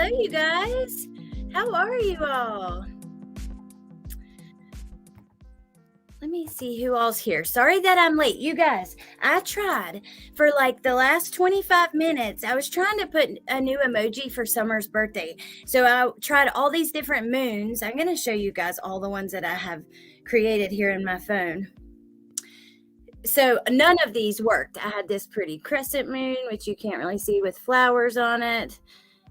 Hello, you guys. How are you all? Let me see who all's here. Sorry that I'm late. You guys, I tried for like the last 25 minutes. I was trying to put a new emoji for Summer's birthday. So I tried all these different moons. I'm going to show you guys all the ones that I have created here in my phone. So none of these worked. I had this pretty crescent moon, which you can't really see with flowers on it.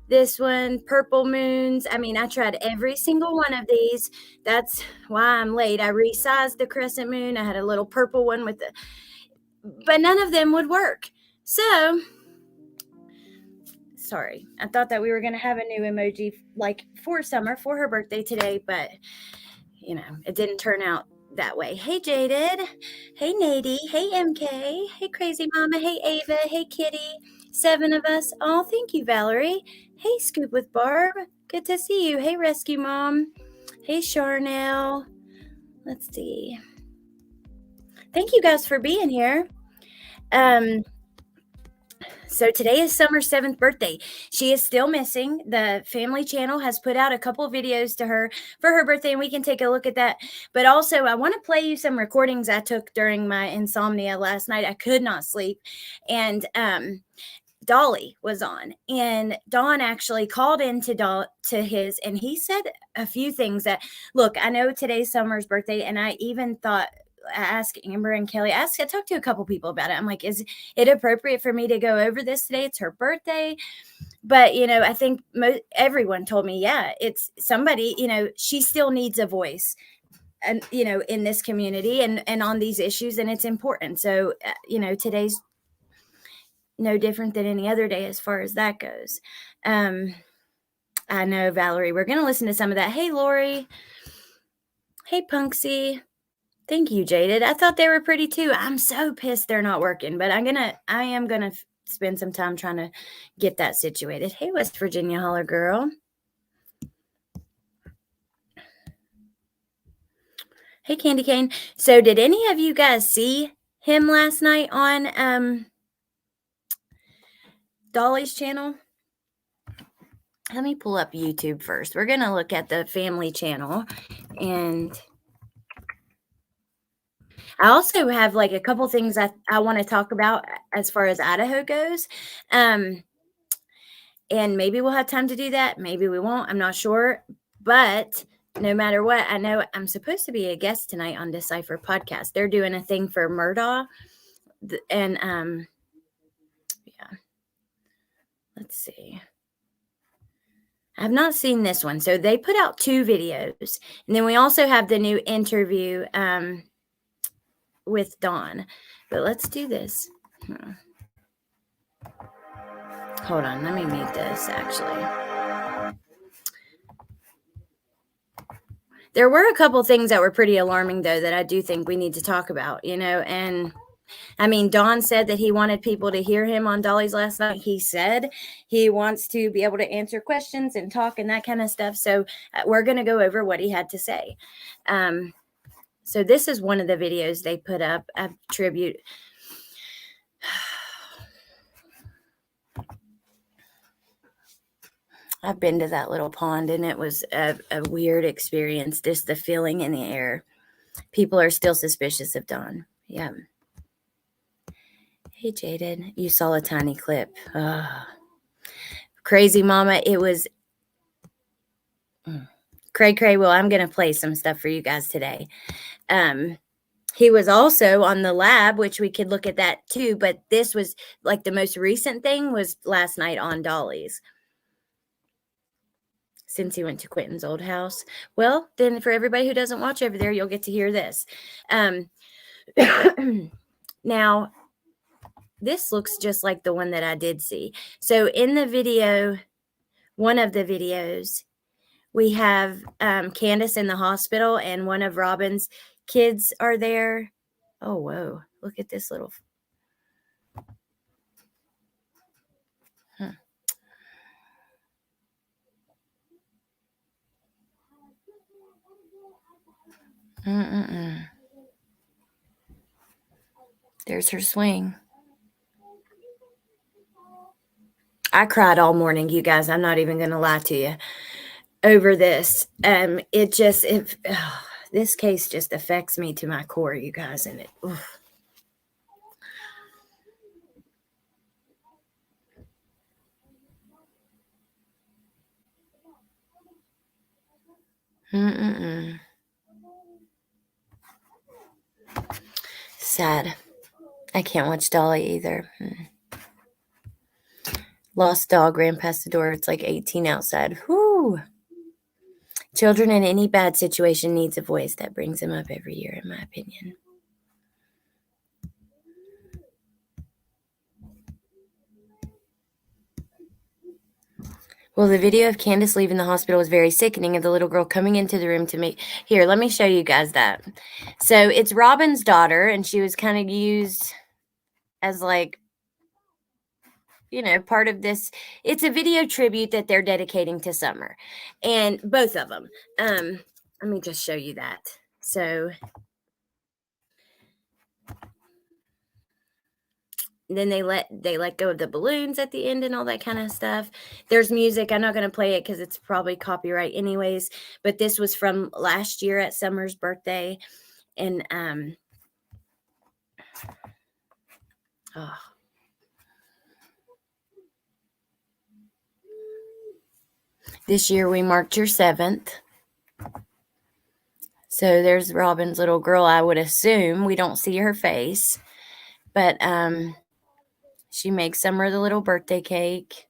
This one, purple moons. I mean, I tried every single one of these. That's why I'm late. I resized the crescent moon. I had a little purple one but none of them would work. So, sorry. I thought that we were going to have a new emoji like for Summer for her birthday today, but it didn't turn out that way. Hey, Jaded. Hey, Nady. Hey, MK. Hey, Crazy Mama. Hey, Ava. Hey, Kitty. 7 of us. Oh, thank you, Valerie. Hey, Scoop with Barb. Good to see you. Hey, Rescue Mom. Hey, Charnel. Let's see. Thank you guys for being here. So today is Summer's 7th birthday. She is still missing. The family channel has put out a couple videos to her for her birthday, and we can take a look at that. But also, I want to play you some recordings I took during my insomnia last night. I could not sleep. And Dolly was on, and Don actually called into his, and he said a few things that, look, I know today's Summer's birthday, and I even thought, I asked Amber and Kelly, I talked to a couple people about it. I'm like, is it appropriate for me to go over this today? It's her birthday. But, I think everyone told me, yeah, it's somebody, she still needs a voice. And, in this community and on these issues, and it's important. So, today's no different than any other day as far as that goes. I know, Valerie, we're going to listen to some of that. Hey, Lori. Hey, Punksy. Thank you, Jaded. I thought they were pretty too. I'm so pissed they're not working, but I am going to spend some time trying to get that situated. Hey, West Virginia Holler Girl. Hey, Candy Cane. So did any of you guys see him last night on Dolly's channel? Let me pull up YouTube first. We're going to look at the family channel, and I also have like a couple things I want to talk about as far as Idaho goes. And maybe we'll have time to do that. Maybe we won't. I'm not sure. But no matter what, I know I'm supposed to be a guest tonight on Decipher Podcast. They're doing a thing for Murdaugh. And yeah. Let's see. I have not seen this one. So they put out 2 videos. And then we also have the new interview with Dawn. But let's do this. Hold on, let me mute this actually. There were a couple things that were pretty alarming though that I do think we need to talk about, and I mean, Don said that he wanted people to hear him on Dolly's last night. He said he wants to be able to answer questions and talk and that kind of stuff. So we're going to go over what he had to say. So this is one of the videos they put up, a tribute. I've been to that little pond, and it was a weird experience, just the feeling in the air. People are still suspicious of Dawn. Yeah. Hey, Jaded, you saw a tiny clip. Crazy Mama, it was Cray. Well, I'm going to play some stuff for you guys today. He was also on the lab, which we could look at that too. But this was like the most recent thing was last night on Dolly's. Since he went to Quentin's old house. Well, then for everybody who doesn't watch over there, you'll get to hear this. Now, this looks just like the one that I did see. So in the video, one of the videos, we have Candace in the hospital, and one of Robin's kids are there. Oh, whoa. Look at this little... There's her swing. I cried all morning, you guys. I'm not even gonna lie to you over this. This case just affects me to my core, you guys, and it. Oof. Mm-mm-mm. Sad. I can't watch Dolly either. Lost dog ran past the door. It's like 18 outside. Whoo. Children in any bad situation needs a voice that brings them up every year, in my opinion. Well, the video of Candace leaving the hospital was very sickening, of the little girl coming into the room to make. Here, let me show you guys that. So it's Robin's daughter, and she was kind of used as like, part of this. It's a video tribute that they're dedicating to Summer, and both of them. Let me just show you that. So then they let go of the balloons at the end and all that kind of stuff. There's music. I'm not going to play it because it's probably copyright anyways, but this was from last year at Summer's birthday. And this year we marked your 7th. So there's Robin's little girl. I would assume we don't see her face, but she makes Summer the little birthday cake.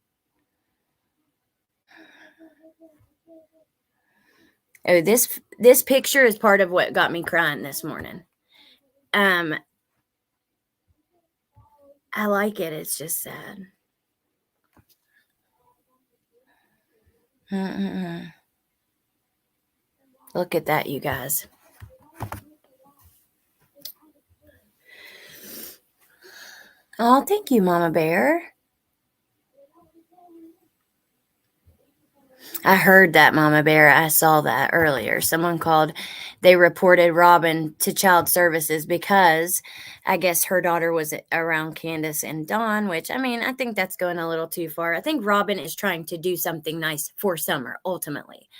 Oh, this picture is part of what got me crying this morning. I like it. It's just sad. Look at that, you guys. Oh, thank you, Mama Bear. I heard that, Mama Bear. I saw that earlier. Someone called. They reported Robin to child services because I guess her daughter was around Candace and Dawn, which, I mean, I think that's going a little too far. I think Robin is trying to do something nice for Summer, ultimately.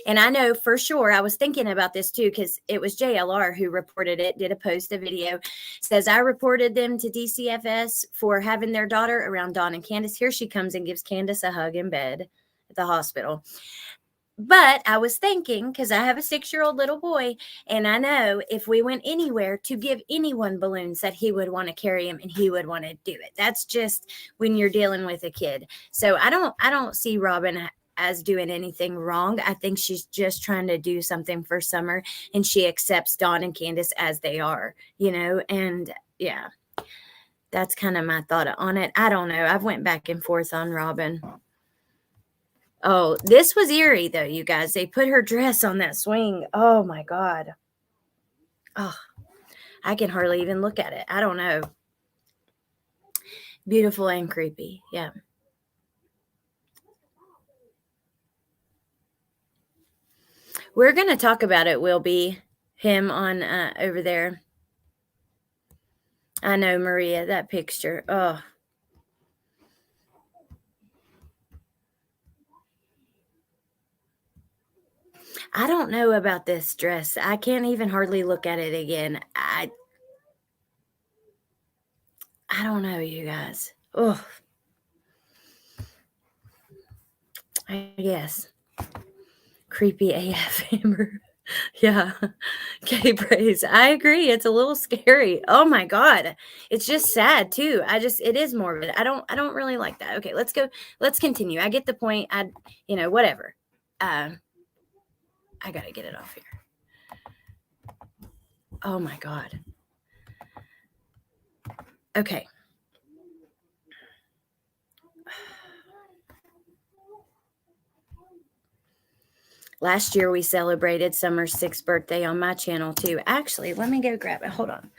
And I know for sure, I was thinking about this too, because it was JLR who reported it, did a post, a video, says, I reported them to DCFS for having their daughter around Dawn and Candace. Here she comes and gives Candace a hug in bed at the hospital. But I was thinking, because I have a 6-year-old little boy, and I know if we went anywhere to give anyone balloons, that he would want to carry them and he would want to do it. That's just when you're dealing with a kid. So I don't see Robin as doing anything wrong. I think she's just trying to do something for Summer, and she accepts Dawn and Candace as they are, and yeah, that's kind of my thought on it. I don't know. I've went back and forth on Robin. Oh, this was eerie, though, you guys. They put her dress on that swing. Oh, my God. Oh, I can hardly even look at it. I don't know. Beautiful and creepy. Yeah. We're going to talk about it, will be him on over there. I know, Maria, that picture. Oh. I don't know about this dress. I can't even hardly look at it again. I don't know, you guys. Oh, I guess. Creepy AF Amber. Yeah. Okay, praise. I agree. It's a little scary. Oh my God. It's just sad too. It is morbid. I don't really like that. Okay, let's go. Let's continue. I get the point. Whatever. I gotta get it off here. Oh my God. Okay. Last year we celebrated Summer's 6th birthday on my channel too. Actually, let me go grab it. Hold on.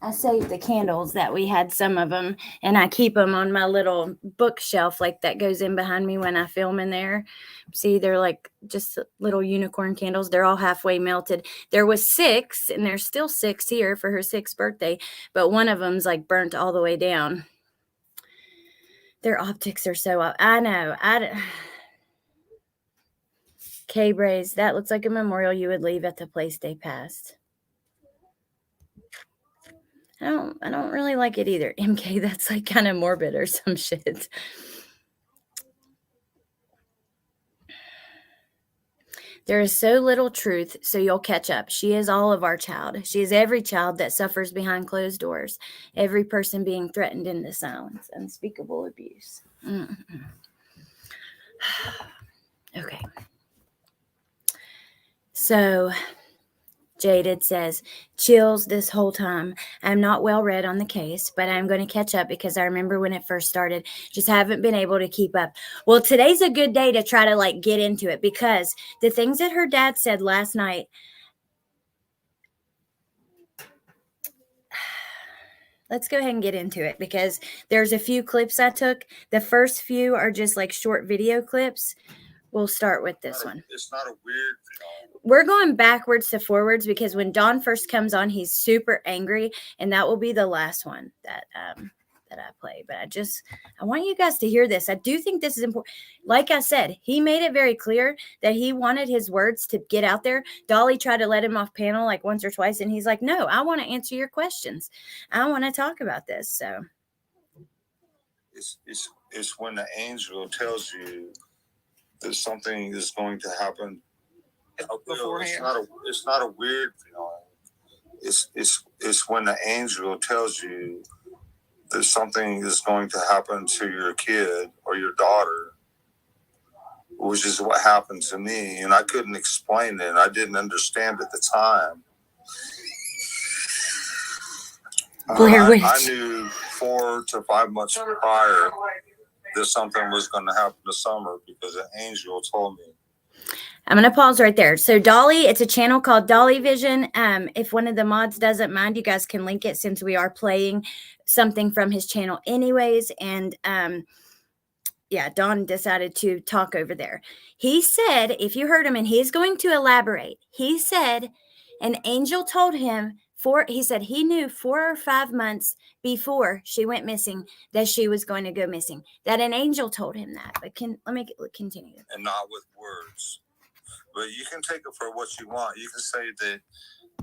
I saved the candles that we had, some of them, and I keep them on my little bookshelf, like that goes in behind me when I film in there. See, they're like just little unicorn candles. They're all halfway melted. There was 6, and there's still 6 here for her 6th birthday, but one of them's like burnt all the way down. Their optics are so up. I know. K-Braze, that looks like a memorial you would leave at the place they passed. I don't really like it either. MK, that's like kind of morbid or some shit. There is so little truth, so you'll catch up. She is all of our child. She is every child that suffers behind closed doors. Every person being threatened into silence. Unspeakable abuse. Okay. So Jaded says, chills this whole time. I'm not well read on the case, but I'm going to catch up because I remember when it first started. Just haven't been able to keep up. Well, today's a good day to try to like get into it because the things that her dad said last night, let's go ahead and get into it because there's a few clips I took. The first few are just like short video clips. We'll start with this one. It's not a weird phenomenon. We're going backwards to forwards because when Don first comes on, he's super angry, and that will be the last one that I play. But I want you guys to hear this. I do think this is important. Like I said, he made it very clear that he wanted his words to get out there. Dolly tried to let him off panel like once or twice, and he's like, no, I want to answer your questions. I want to talk about this. So it's when the angel tells you that something is going to happen. It's not a weird phenomenon. It's when the angel tells you that something is going to happen to your kid or your daughter, which is what happened to me, and I couldn't explain it. I didn't understand at the time. I knew 4 to 5 months prior that something was going to happen this summer because an angel told me. I'm going to pause right there. So Dolly, it's a channel called Dolly Vision. If one of the mods doesn't mind, you guys can link it since we are playing something from his channel anyways. And yeah, Don decided to talk over there. He said, if you heard him, and he's going to elaborate, he said an angel told him he said he knew 4 or 5 months before she went missing that she was going to go missing, that an angel told him that. But let me continue. And not with words. But you can take it for what you want. You can say that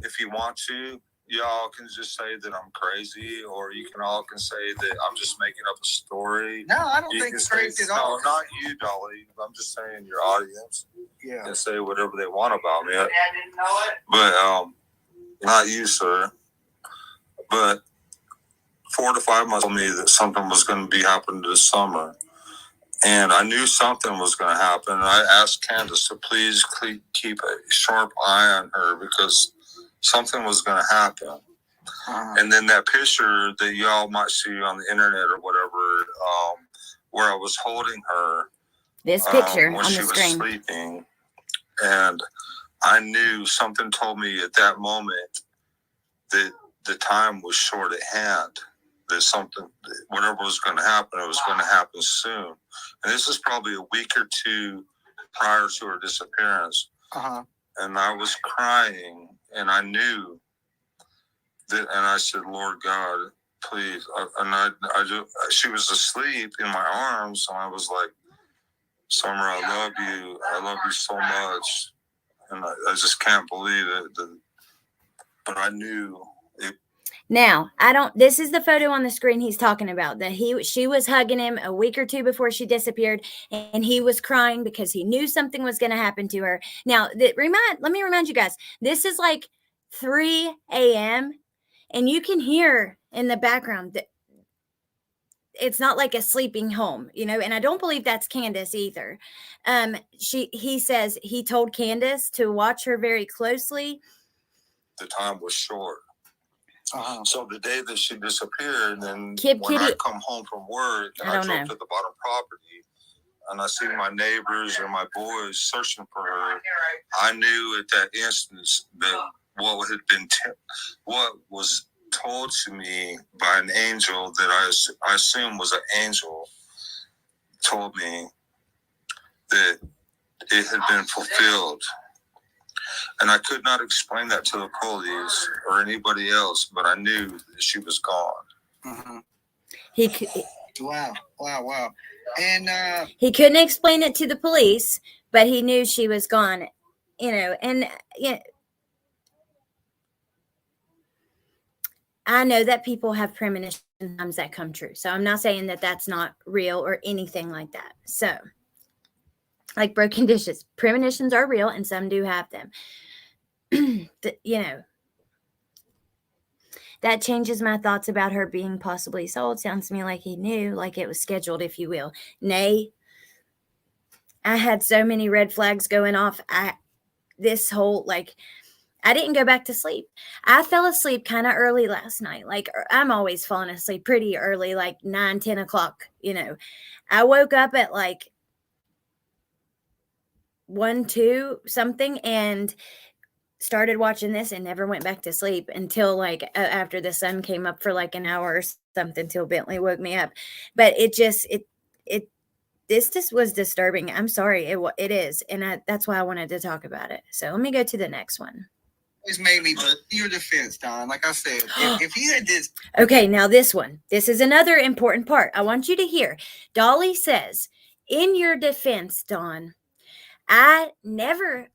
if you want to, y'all can just say that I'm crazy, or you can all say that I'm just making up a story. No, I don't think it's crazy at all. No, not you, Dolly. I'm just saying your audience. Yeah. Can say whatever they want about me. I didn't know it. But not you, sir. But 4 to 5 months told me that something was going to be happening this summer. And I knew something was going to happen. And I asked Candace to please keep a sharp eye on her because something was going to happen. Uh-huh. And then that picture that y'all might see on the internet or whatever, where I was holding her. This picture when on she the screen. was sleeping. And I knew something told me at that moment that the time was short at hand. That something, whatever was going to happen, it was going to happen soon. And this is probably a week or 2 prior to her disappearance. Uh-huh. And I was crying, and I knew that, and I said, Lord God, please. She was asleep in my arms, and I was like, Summer, I love you. I love you so much. And I just can't believe it. But I knew it. Now, this is the photo on the screen he's talking about, that she was hugging him a week or 2 before she disappeared, and he was crying because he knew something was going to happen to her. Now, let me remind you guys, this is like 3 a.m., and you can hear in the background that it's not like a sleeping home, and I don't believe that's Candace either. He says he told Candace to watch her very closely. The time was short. Uh-huh. So the day that she disappeared, and when I come home from work, and I drove to the bottom property, and I see my neighbors and my boys searching for her, I knew at that instance that what was told to me by an angel that I assume was an angel, told me that it had been fulfilled. And I could not explain that to the police or anybody else, but I knew that she was gone. Mhm. He Wow. And he couldn't explain it to the police, but he knew she was gone. And I know that people have premonitions sometimes that come true. So I'm not saying that that's not real or anything like that. So, like broken dishes, premonitions are real, and some do have them. That changes my thoughts about her being possibly sold. Sounds to me like he knew, like it was scheduled, if you will. Nay, I had so many red flags going off. I didn't go back to sleep. I fell asleep kind of early last night. Like I'm always falling asleep pretty early, like 9-10 o'clock. I woke up at like 1-2 something and started watching this and never went back to sleep until like after the sun came up for like an hour or something till Bentley woke me up. But this just was disturbing. I'm sorry. It is. And that's why I wanted to talk about it. So let me go to the next one. it's made me, but in your defense, Don, like I said, if you had this. Okay, now this one. This is another important part. I want you to hear. Dolly says, in your defense, Dawn, I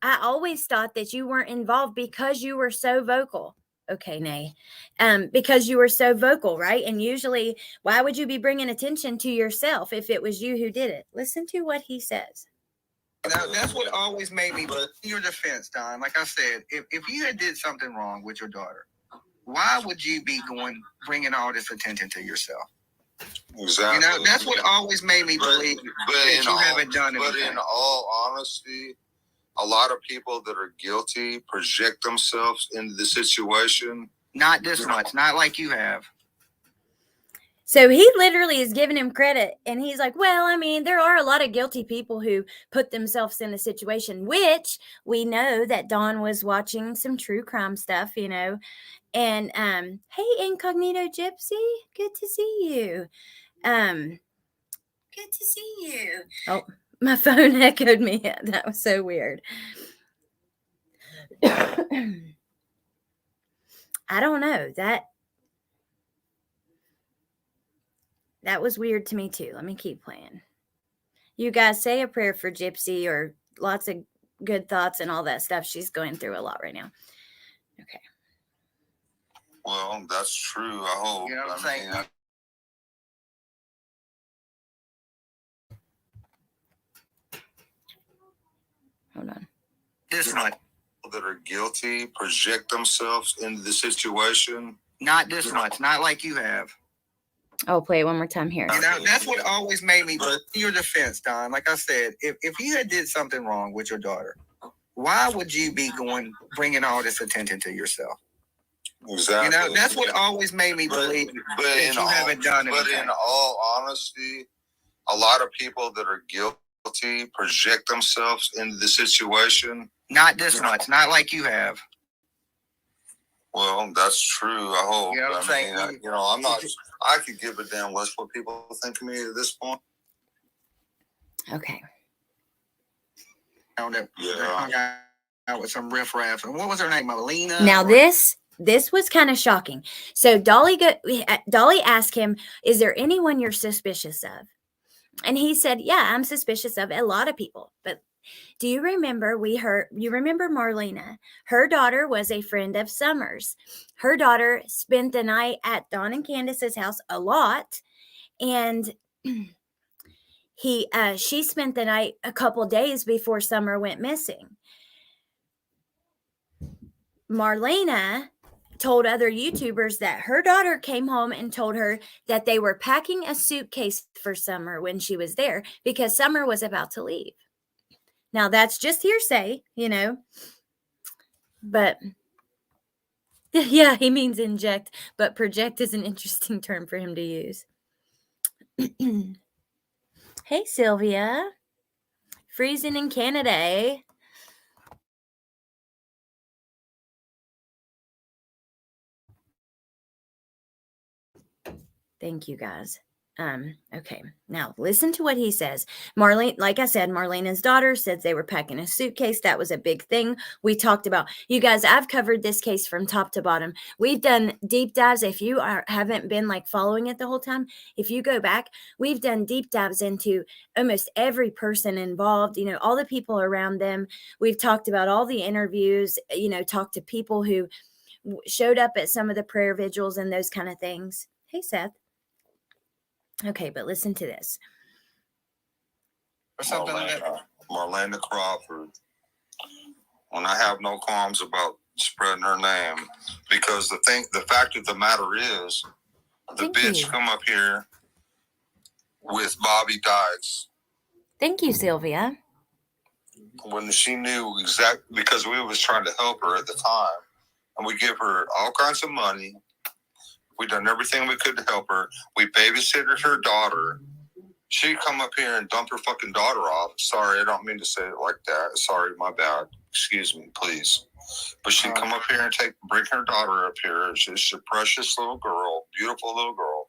always thought that you weren't involved because you were so vocal. Okay, Nay. Because you were so vocal, right? And usually, why would you be bringing attention to yourself if it was you who did it? Listen to what he says. That's what always made me, but in your defense, Don, like I said, if you had did something wrong with your daughter, why would you be bringing all this attention to yourself? Exactly. That's what always made me believe that you haven't done anything. But in all honesty, a lot of people that are guilty project themselves into the situation. Not this much, not like you have. So he literally is giving him credit, and he's like, well, I mean, there are a lot of guilty people who put themselves in a situation, which we know that Dawn was watching some true crime stuff, and hey, Incognito Gypsy, good to see you. Good to see you. Oh, my phone echoed me. That was so weird. I don't know. That was weird to me too. Let me keep playing. You guys say a prayer for Gypsy or lots of good thoughts and all that stuff. She's going through a lot right now. Okay. Well, that's true. I hope. You know what I'm saying? Hold on. This much. That are guilty project themselves into the situation. Not this much, not like you have. I'll play it one more time here. That's what always made me, but in your defense, Don, like I said, if you had did something wrong with your daughter, why would you be bringing all this attention to yourself? Exactly. That's what always made me believe that you haven't done anything. But in all honesty, a lot of people that are guilty project themselves into the situation. Not this much, not like you have. Well, that's true. I hope. You know what I'm saying? I'm not. I could give a damn less what people think of me at this point. Okay. Hung out with some riffraff. And what was her name? Melina? Now this was kind of shocking. So Dolly asked him, "Is there anyone you're suspicious of?" And he said, "Yeah, I'm suspicious of a lot of people, but." Do you remember you remember Marlena? Her daughter was a friend of Summer's. Her daughter spent the night at Dawn and Candace's house a lot. And she spent the night a couple days before Summer went missing. Marlena told other YouTubers that her daughter came home and told her that they were packing a suitcase for Summer when she was there because Summer was about to leave. Now, that's just hearsay, but yeah, he means inject, but project is an interesting term for him to use. Hey, Sylvia. Freezing in Canada, eh? Thank you, guys. Okay, now listen to what he says. Marlene, like I said, Marlena's daughter said they were packing a suitcase. That was a big thing we talked about. You guys, I've covered this case from top to bottom. We've done deep dives. If you haven't been like following it the whole time, if you go back, we've done deep dives into almost every person involved, you know, all the people around them. We've talked about all the interviews, you know, talked to people who showed up at some of the prayer vigils and those kind of things. Hey, Seth. Okay, but listen to this. Or something like that. Marlena Crawford. And I have no qualms about spreading her name, because the fact of the matter is, the bitch come up here with Bobby Dykes. Thank you, Sylvia. When she knew exactly, because we was trying to help her at the time, and we give her all kinds of money. We done everything we could to help her. We babysitted her daughter. She come up here and dump her fucking daughter off. Sorry, I don't mean to say it like that. Sorry, my bad. Excuse me, please. But she come up here and bring her daughter up here. She's a precious little girl, beautiful little girl.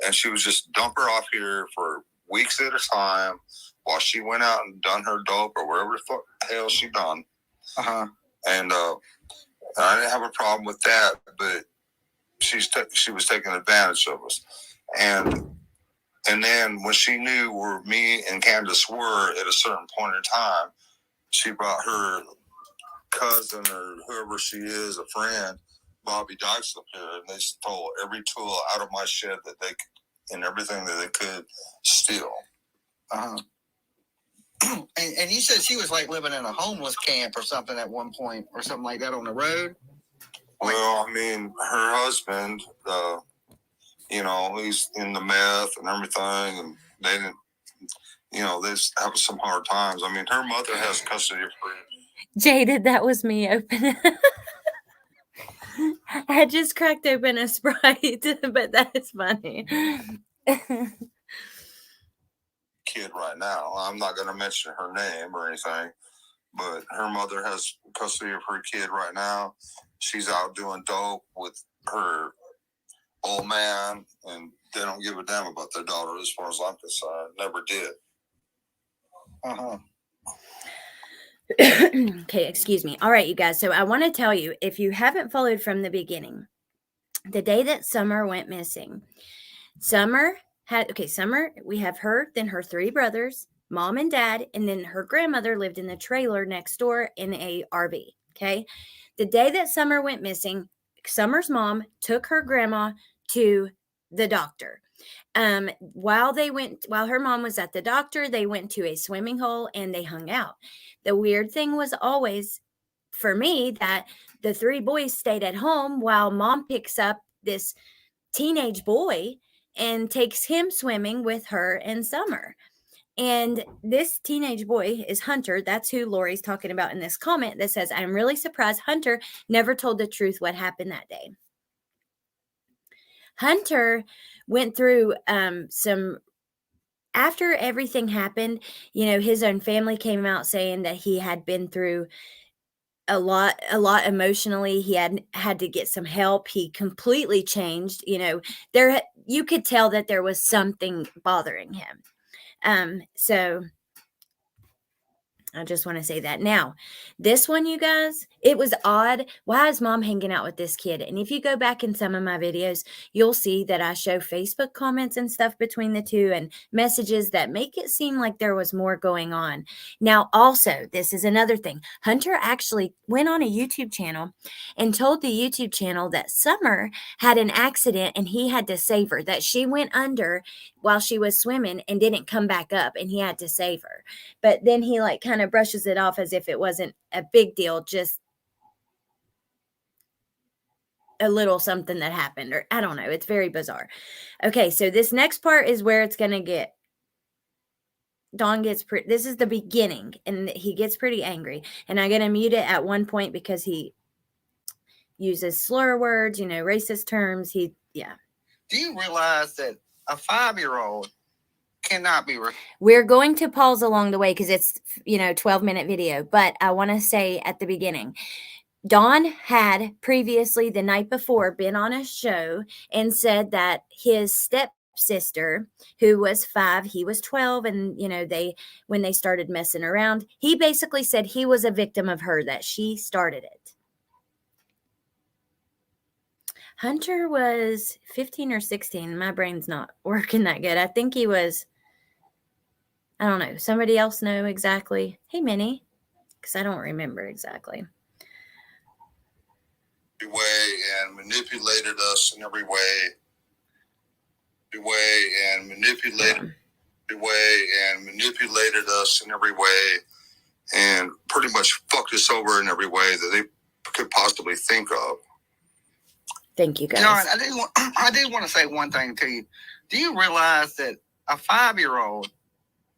And she was just dump her off here for weeks at a time while she went out and done her dope or whatever the fuck hell she done. And I didn't have a problem with that, but she was taking advantage of us. And then when she knew where me and Candace were at a certain point in time, she brought her cousin or whoever she is, a friend, Bobby Dykes, up here, and they stole every tool out of my shed that they could, and everything that they could steal. And you said she was like living in a homeless camp or something at one point, or something like that on the road? Well, I mean, her husband, you know, he's in the meth and everything, and they didn't, you know, they just have some hard times. I mean, her mother has custody of her. Jaded, that was me opening. I just cracked open a Sprite, but that is funny. Kid right now. I'm not going to mention her name or anything, but her mother has custody of her kid right now. She's out doing dope with her old man, and they don't give a damn about their daughter as far as I'm concerned. Never did. Okay, excuse me. All right, you guys. So I want to tell you, if you haven't followed from the beginning, the day that Summer went missing, Summer, we have her, then her three brothers, mom and dad, and then her grandmother lived in the trailer next door in a RV. Okay. The day that Summer went missing, Summer's mom took her grandma to the doctor. While her mom was at the doctor, they went to a swimming hole and they hung out. The weird thing was always, for me, that the three boys stayed at home while mom picks up this teenage boy and takes him swimming with her and Summer. And this teenage boy is Hunter. That's who Lori's talking about in this comment that says, I'm really surprised Hunter never told the truth what happened that day. Hunter went through after everything happened, you know, his own family came out saying that he had been through a lot emotionally. He had to get some help. He completely changed. You know, you could tell that there was something bothering him. So I just want to say that. Now, this one, you guys, it was odd. Why is mom hanging out with this kid? And if you go back in some of my videos, you'll see that I show Facebook comments and stuff between the two and messages that make it seem like there was more going on. Now, also, this is another thing. Hunter actually went on a YouTube channel and told the YouTube channel that Summer had an accident and he had to save her, that she went under while she was swimming and didn't come back up and he had to save her. But then he like kind of brushes it off as if it wasn't a big deal, just a little something that happened, or I don't know. It's very bizarre. Okay, so this next part is where it's going to get, Dawn gets this is the beginning, and he gets pretty angry. And I'm going to mute it at one point because he uses slur words, you know, racist terms. Do you realize that a 5-year-old cannot be? We're going to pause along the way because it's, 12-minute video. But I want to say at the beginning, Don had previously the night before been on a show and said that his stepsister, who was 5, he was 12, and when they started messing around, he basically said he was a victim of her, that she started it. Hunter was 15 or 16. My brain's not working that good. I think he was, I don't know. Somebody else know exactly? Hey, Minnie, because I don't remember exactly. Way and manipulated us in every way. And manipulated us in every way, and pretty much fucked us over in every way that they could possibly think of. Thank you, guys. John, I did want to say one thing to you. Do you realize that a 5-year-old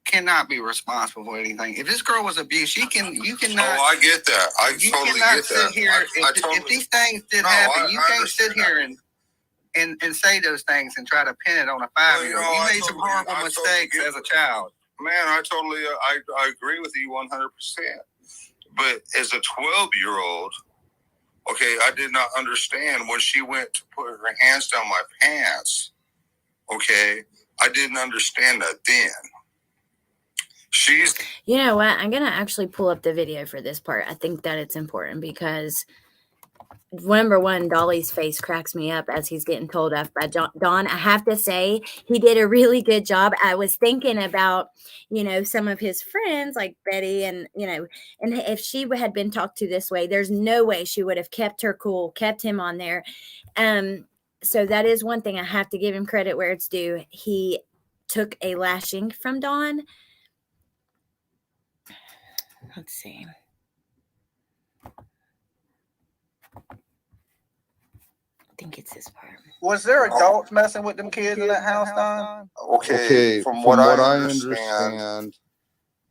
cannot be responsible for anything? If this girl was abused, you cannot. Oh, I get that. I totally get that. Here, if these things did happen, you can't sit here and say those things and try to pin it on a 5-year-old. You made some horrible mistakes as a child. Man, I totally, I agree with you 100%. But as a 12-year-old, okay, I did not understand when she went to put her hands down my pants. Okay, I didn't understand that then. You know what? I'm going to actually pull up the video for this part. I think that it's important because, number one, Dolly's face cracks me up as he's getting told off by Don. I have to say, he did a really good job. I was thinking about, some of his friends like Betty and if she had been talked to this way, there's no way she would have kept her cool, kept him on there. So that is one thing I have to give him credit where it's due. He took a lashing from Don. Let's see. I think it's this part. Was there adults messing with them kids in that house, Don? Okay, from what I understand,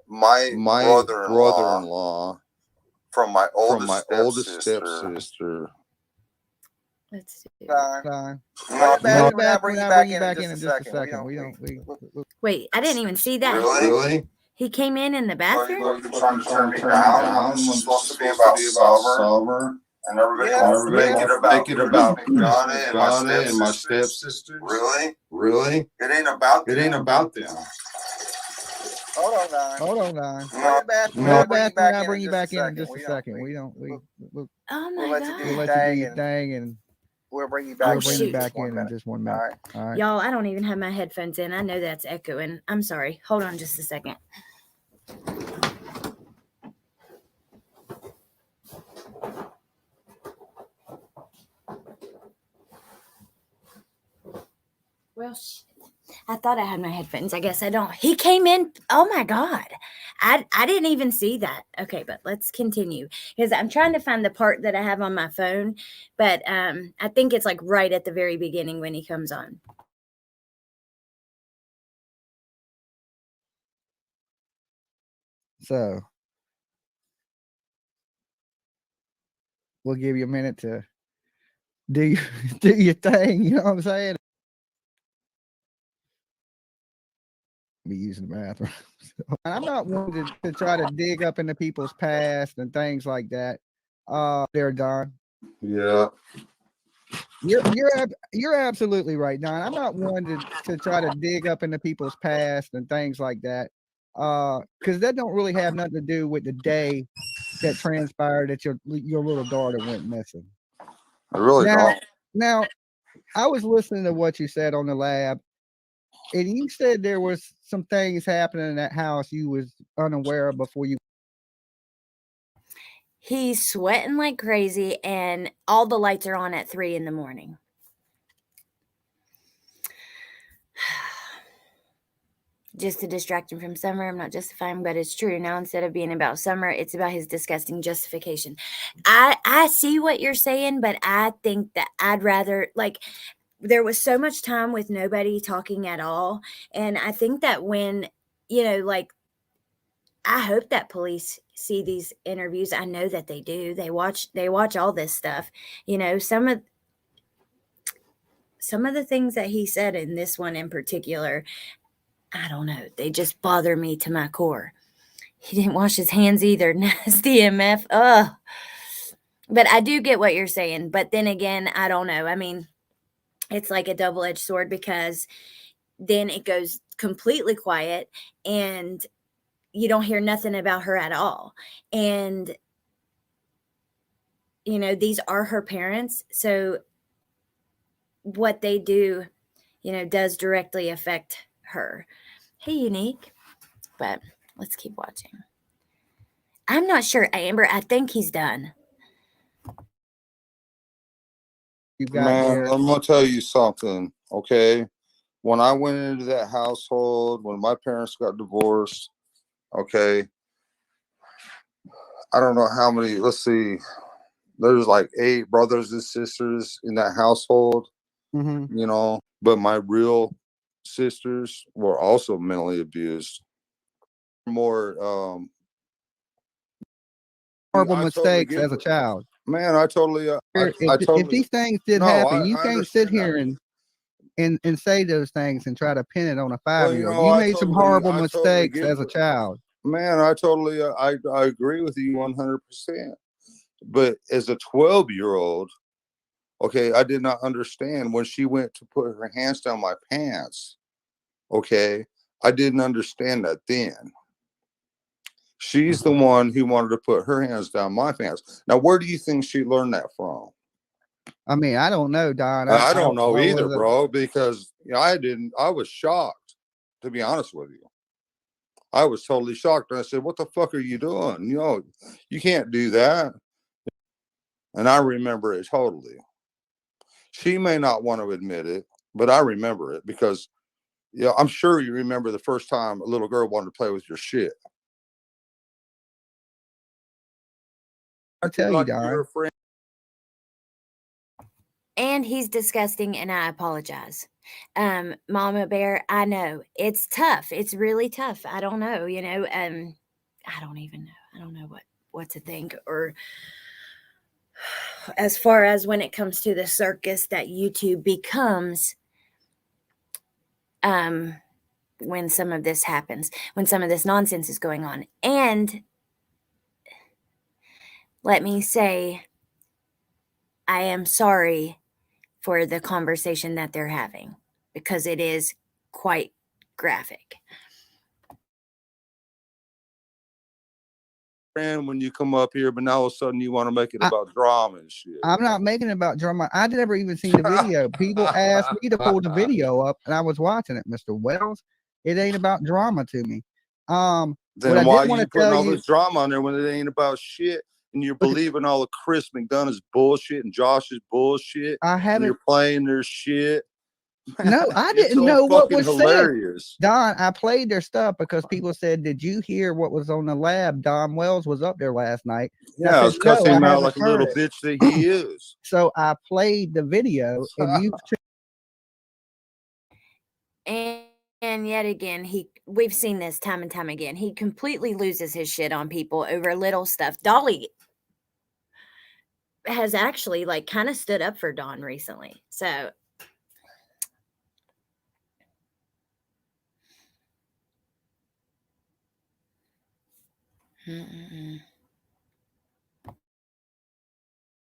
my brother-in-law from my oldest stepsister. Let's see. I'll bring you back in just a second. Wait, I didn't even see that. Really? He came in the bathroom? Are you trying to turn me down? It's supposed to be about summer. And everybody make it about Ghana and my stepsisters. Really? It ain't about them. Hold on, Don. I'll bring you back in just a second. Oh my God. We'll let you do your thing, and we'll bring you back in just 1 minute. All right. Y'all, I don't even have my headphones in. I know that's echoing. I'm sorry. Hold on just a second. Well, shit. I thought I had my headphones. I guess I don't. He came in. Oh my God. I didn't even see that. Okay, but let's continue because I'm trying to find the part that I have on my phone. But I think it's like right at the very beginning when he comes on. So we'll give you a minute to do your thing. You know what I'm saying? Be using the bathroom. I'm not one to try to dig up into people's past and things like that. There, Don. Yeah. You're absolutely right, Don. I'm not one to try to dig up into people's past and things like that. Because that don't really have nothing to do with the day that transpired that your little daughter went missing. I really don't. Now, I was listening to what you said on the lab, and you said there was some things happening in that house you was unaware of before you. He's sweating like crazy, and all the lights are on at 3 a.m. Just to distract him from Summer. I'm not justifying, but it's true. Now, instead of being about Summer, it's about his disgusting justification. I see what you're saying, but I think that I'd rather, there was so much time with nobody talking at all. And I think that when, I hope that police see these interviews. I know that they do. They watch all this stuff. Some of the things that he said in this one in particular, I don't know. They just bother me to my core. He didn't wash his hands either. Nasty MF. Ugh. But I do get what you're saying. But then again, I don't know. I mean, it's like a double-edged sword because then it goes completely quiet and you don't hear nothing about her at all. And, you know, these are her parents. So what they do, you know, does directly affect her. Hey, Unique. But let's keep watching. I'm not sure, Amber. I think he's done. You got Man, there. I'm gonna tell you something, okay? When I went into that household, when my parents got divorced, okay, I don't know how many, let's see, there's like 8 brothers and sisters in that household, Mm-hmm. you know, but my real sisters were also mentally abused. More, Horrible I totally mistakes get as a it. child. Man, I totally, If totally, these things did no, happen, you I can't sit understand that. here and say those things and try to pin it on a Well, you 5-year-old. know, You made some horrible I totally mistakes get as a it. child. Man, I totally, I agree with you 100%. But as a 12-year-old, okay, I did not understand when she went to put her hands down my pants. Okay, I didn't understand that then. She's the one who wanted to put her hands down my pants. Now, where do you think she learned that from? I mean, I don't know, Don. I don't know I either, was bro, because I was shocked, to be honest with you. I was totally shocked. And I said, what the fuck are you doing? You know, you can't do that. And I remember it totally. She may not want to admit it, but I remember it because, yeah, I'm sure you remember the first time a little girl wanted to play with your shit. I tell you, Like you're Don. a friend. And he's disgusting, and I apologize. Mama Bear, I know it's tough. It's really tough. I don't know, you know. I don't even know. I don't know what to think, or as far as when it comes to the circus that YouTube becomes. When some of this happens, when some of this nonsense is going on, and let me say, I am sorry for the conversation that they're having because it is quite graphic. When you come up here, but now all of a sudden you want to make it about drama and shit. I'm not making it about drama. I never even seen the video. People asked me to pull the video up, and I was watching it, Mr. Wells. It ain't about drama to me. Then why are you putting all this drama on there when it ain't about shit? And you're believing all of Chris McDonough's bullshit and Josh's bullshit. I haven't. And you're playing their shit. No, I didn't know what was hilarious. Said. Don, I played their stuff because people said, "Did you hear what was on the lab?" Don Wells was up there last night. Yeah, I was cussing him out like a little bitch that he is. So I played the video, and you. And yet again, we've seen this time and time again. He completely loses his shit on people over little stuff. Dolly has actually like kind of stood up for Don recently. So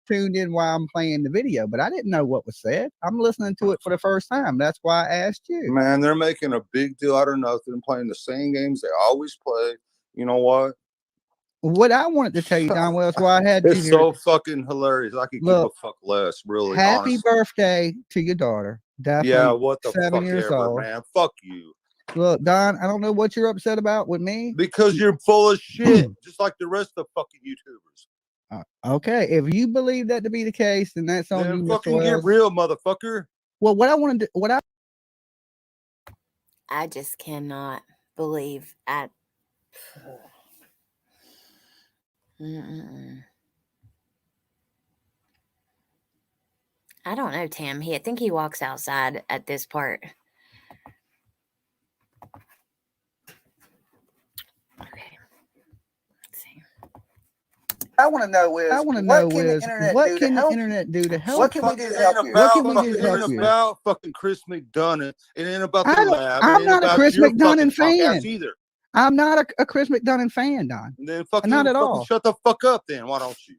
tuned in while I'm playing the video, but I didn't know what was said. I'm listening to it for the first time. That's why I asked you. Man, they're making a big deal out of nothing, playing the same games they always play. You know what? What I wanted to tell you, Don Wells, why I had you here. It's so fucking hilarious. I could give a fuck less, really. Happy birthday to your daughter. Definitely. Yeah, what the 7 fuck years ever, old. man. Fuck you. Look, Don, I don't know what you're upset about with me. Because you're full of shit, just like the rest of the fucking YouTubers. Okay, if you believe that to be the case, then that's on you, Mr. Fucking Wells. get real, motherfucker. Well, what I want to do, I just cannot believe I don't know, Tam. I think he walks outside at this part. Okay. Let's see. I want to know is what can the internet do to help? What can we do to help you? What can we do to help you? It ain't about fucking Chris McDonough. It ain't about the lab. I'm not a Chris McDonough fan either. I'm not a Chris McDonough fan, Don. And then fucking not at all. Shut the fuck up, then. Why don't you?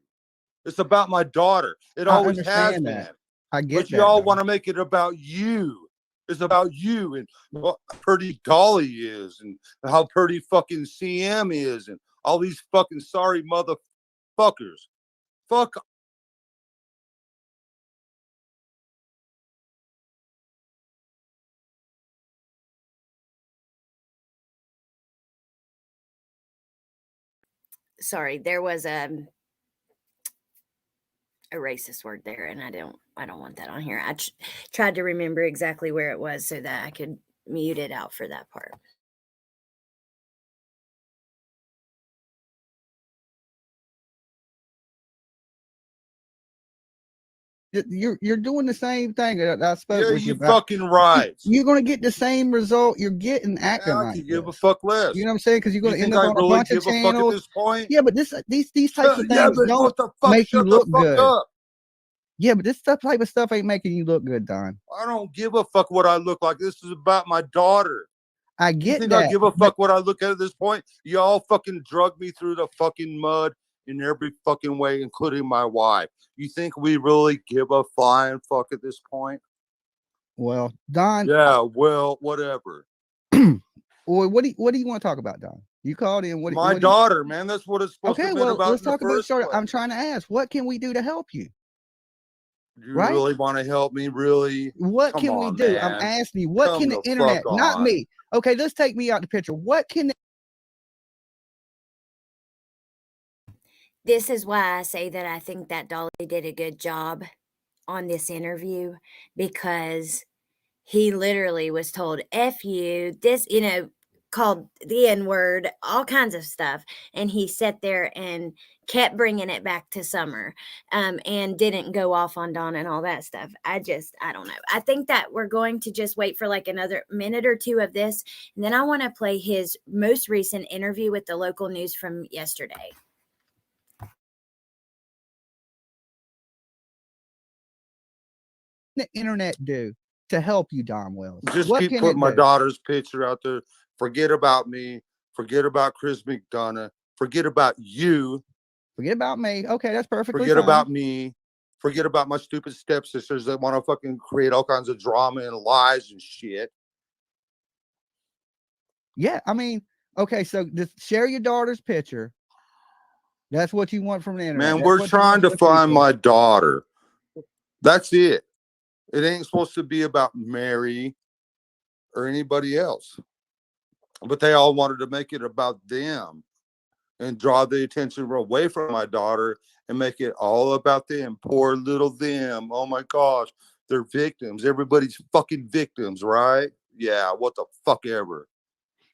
It's about my daughter. It I always has understand been. that. I get But that. y'all Don. want to make it about you. It's about you and what pretty Dolly is and how pretty fucking CM is and all these fucking sorry motherfuckers. Fuck. Sorry, there was a racist word there, and I don't want that on here. I tried to remember exactly where it was so that I could mute it out for that part. You're doing the same thing that I spoke Yeah, with you you about. fucking right. You're going to get the same result you're getting acting I like could give a this. fuck less. You know what I'm saying? Because you're You going to end think up I on a really bunch of give a fuck at channels. this point? Yeah, but these types of Yeah, things but don't what the fuck? make you Shut look the fuck good. up. Yeah, but this type of stuff ain't making you look good, Don. I don't give a fuck what I look like. This is about my daughter. I You get think that. I give a fuck what I look at this point? Y'all fucking drug me through the fucking mud in every fucking way, including my wife. You think we really give a flying fuck at this point? Well, Don. Yeah, well, whatever. Well, what do you want to talk about, Don? You called in. My daughter, man. That's what it's supposed to Okay, have been well, about. let's in the talk about first start. place. I'm trying to ask, what can we do to help you? Do you Right? really want to help me? Really? What Come can we on, do? man. I'm asking you, what Come can the the internet, fuck not on. me? Okay, let's take me out the picture. What can This is why I say that I think that Dolly did a good job on this interview, because he literally was told F you, this, called the N word, all kinds of stuff. And he sat there and kept bringing it back to Summer, and didn't go off on Dawn and all that stuff. I don't know. I think that we're going to just wait for like another minute or two of this. And then I want to play his most recent interview with the local news from yesterday. the internet do to help you, Don Wells? Just What keep can putting it my do? daughter's picture out there. Forget about me. Forget about Chris McDonough. Forget about you. Forget about me. Okay, that's perfectly Forget fine. about me. Forget about my stupid stepsisters that want to fucking create all kinds of drama and lies and shit. Yeah, I mean, okay, so just share your daughter's picture. That's what you want from the internet. Man, That's we're what you trying want to from the find people. my daughter. That's it. It ain't supposed to be about Mary or anybody else. But they all wanted to make it about them and draw the attention away from my daughter and make it all about them. Poor little them. Oh my gosh. They're victims. Everybody's fucking victims, right? Yeah, what the fuck ever.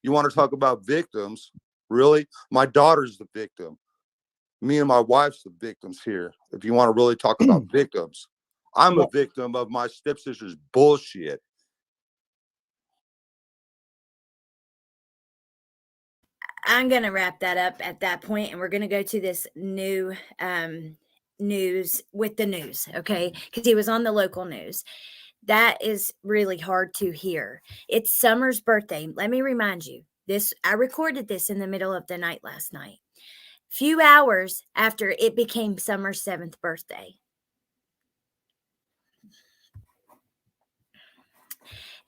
You want to talk about victims? Really? My daughter's the victim. Me and my wife's the victims here. If you want to really talk about victims, I'm a victim of my stepsister's bullshit. I'm going to wrap that up at that point, and we're going to go to this new news with the news, okay? Because he was on the local news. That is really hard to hear. It's Summer's birthday. Let me remind you, I recorded this in the middle of the night last night, few hours after it became Summer's 7th birthday.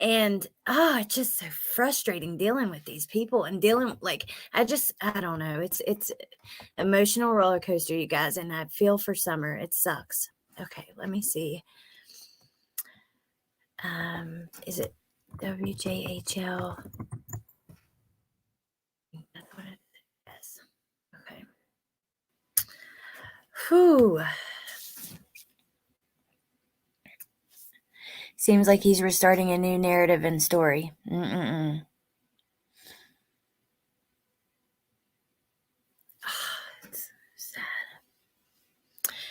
And it's just so frustrating dealing with these people and dealing I don't know. It's emotional roller coaster, you guys, and I feel for Summer. It sucks. Okay, let me see. Is it WJHL? That's what it is. Okay. Whew. Seems like he's restarting a new narrative and story. It's sad.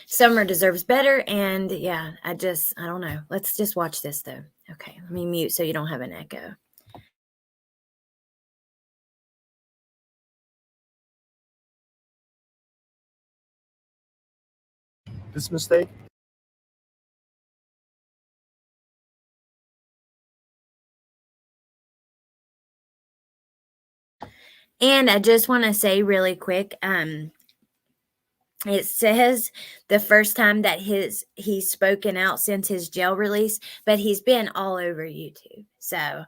Summer deserves better, and yeah, I don't know. Let's just watch this though. Okay, let me mute so you don't have an echo. This mistake. And I just want to say really quick, It says the first time that he's spoken out since his jail release, but he's been all over YouTube. So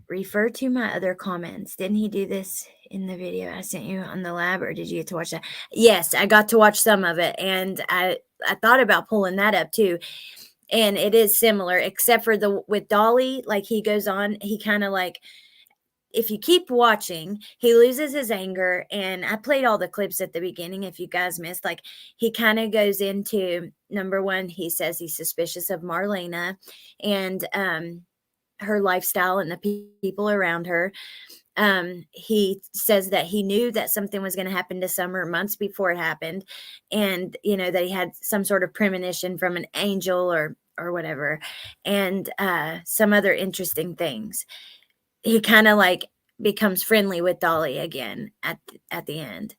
refer to my other comments. Didn't he do this in the video I sent you on the lab, or did you get to watch that? Yes, I got to watch some of it, and I thought about pulling that up too. And it is similar, except for with Dolly, like he goes on, he kind of like, if you keep watching, he loses his anger. And I played all the clips at the beginning. If you guys missed, like he kind of goes into, number one, he says he's suspicious of Marlena and her lifestyle and the people around her. He says that he knew that something was going to happen to Summer months before it happened. And, you know, that he had some sort of premonition from an angel or whatever. And some other interesting things. He kind of like becomes friendly with Dolly again at the end.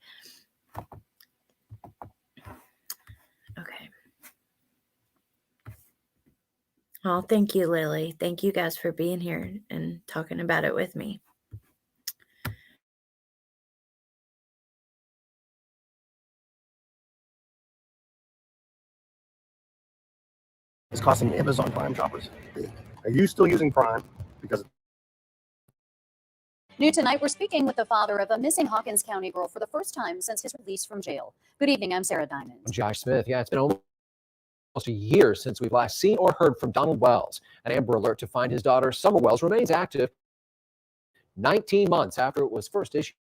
Okay. Oh, thank you, Lily. Thank you guys for being here and talking about it with me. It's costing Amazon Prime shoppers. Are you still using Prime? Because New tonight, we're speaking with the father of a missing Hawkins County girl for the first time since his release from jail. Good evening, I'm Sarah Diamond. I'm Josh Smith. Yeah, it's been almost a year since we've last seen or heard from Donald Wells. An Amber Alert to find his daughter, Summer Wells, remains active 19 months after it was first issued.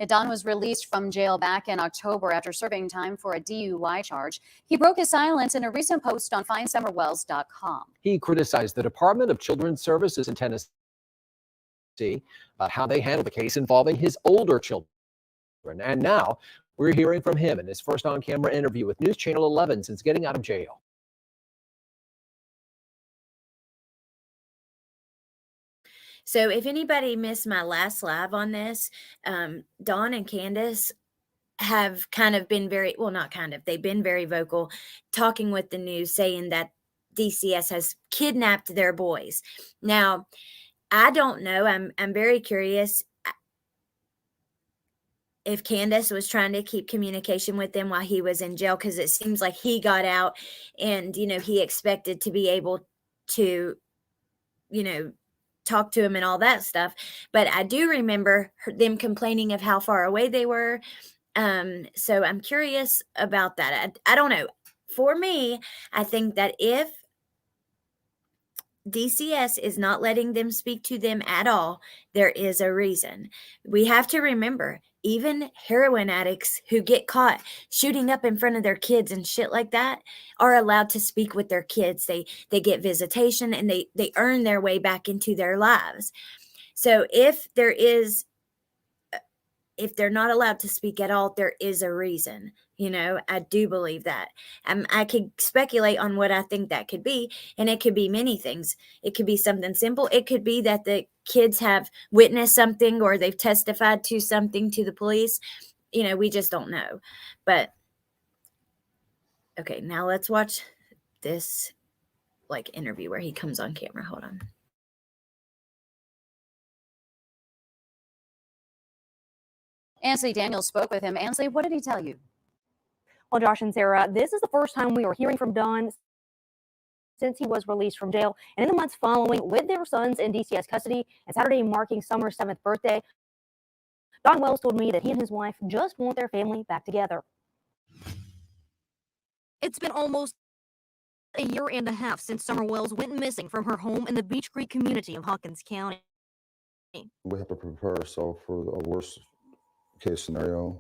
Don was released from jail back in October after serving time for a DUI charge. He broke his silence in a recent post on findsummerwells.com. He criticized the Department of Children's Services in Tennessee about how they handled the case involving his older children. And now we're hearing from him in his first on-camera interview with News Channel 11 since getting out of jail. So if anybody missed my last live on this, Dawn and Candace have kind of been very, well, not kind of, they've been very vocal, talking with the news, saying that DCS has kidnapped their boys. Now, I don't know. I'm very curious if Candace was trying to keep communication with them while he was in jail, because it seems like he got out and, you know, he expected to be able to, you know, talk to him and all that stuff. But I do remember them complaining of how far away they were. So I'm curious about that. I don't know. For me, I think that if DCS is not letting them speak to them at all, there is a reason. We have to remember, even heroin addicts who get caught shooting up in front of their kids and shit like that are allowed to speak with their kids. They get visitation and they earn their way back into their lives. So if they're not allowed to speak at all, there is a reason. You know, I do believe that. I could speculate on what I think that could be, and it could be many things. It could be something simple. It could be that the kids have witnessed something or they've testified to something to the police. You know, we just don't know. But, okay, now let's watch this, like, interview where he comes on camera. Hold on. Ansley Daniels spoke with him. Ansley, what did he tell you? Well, Josh and Sarah, this is the first time we were hearing from Don since he was released from jail. And in the months following, with their sons in DCS custody and Saturday marking Summer's 7th birthday, Don Wells told me that he and his wife just want their family back together. It's been almost a year and a half since Summer Wells went missing from her home in the Beech Creek community of Hawkins County. We have to prepare ourselves for a worst case scenario.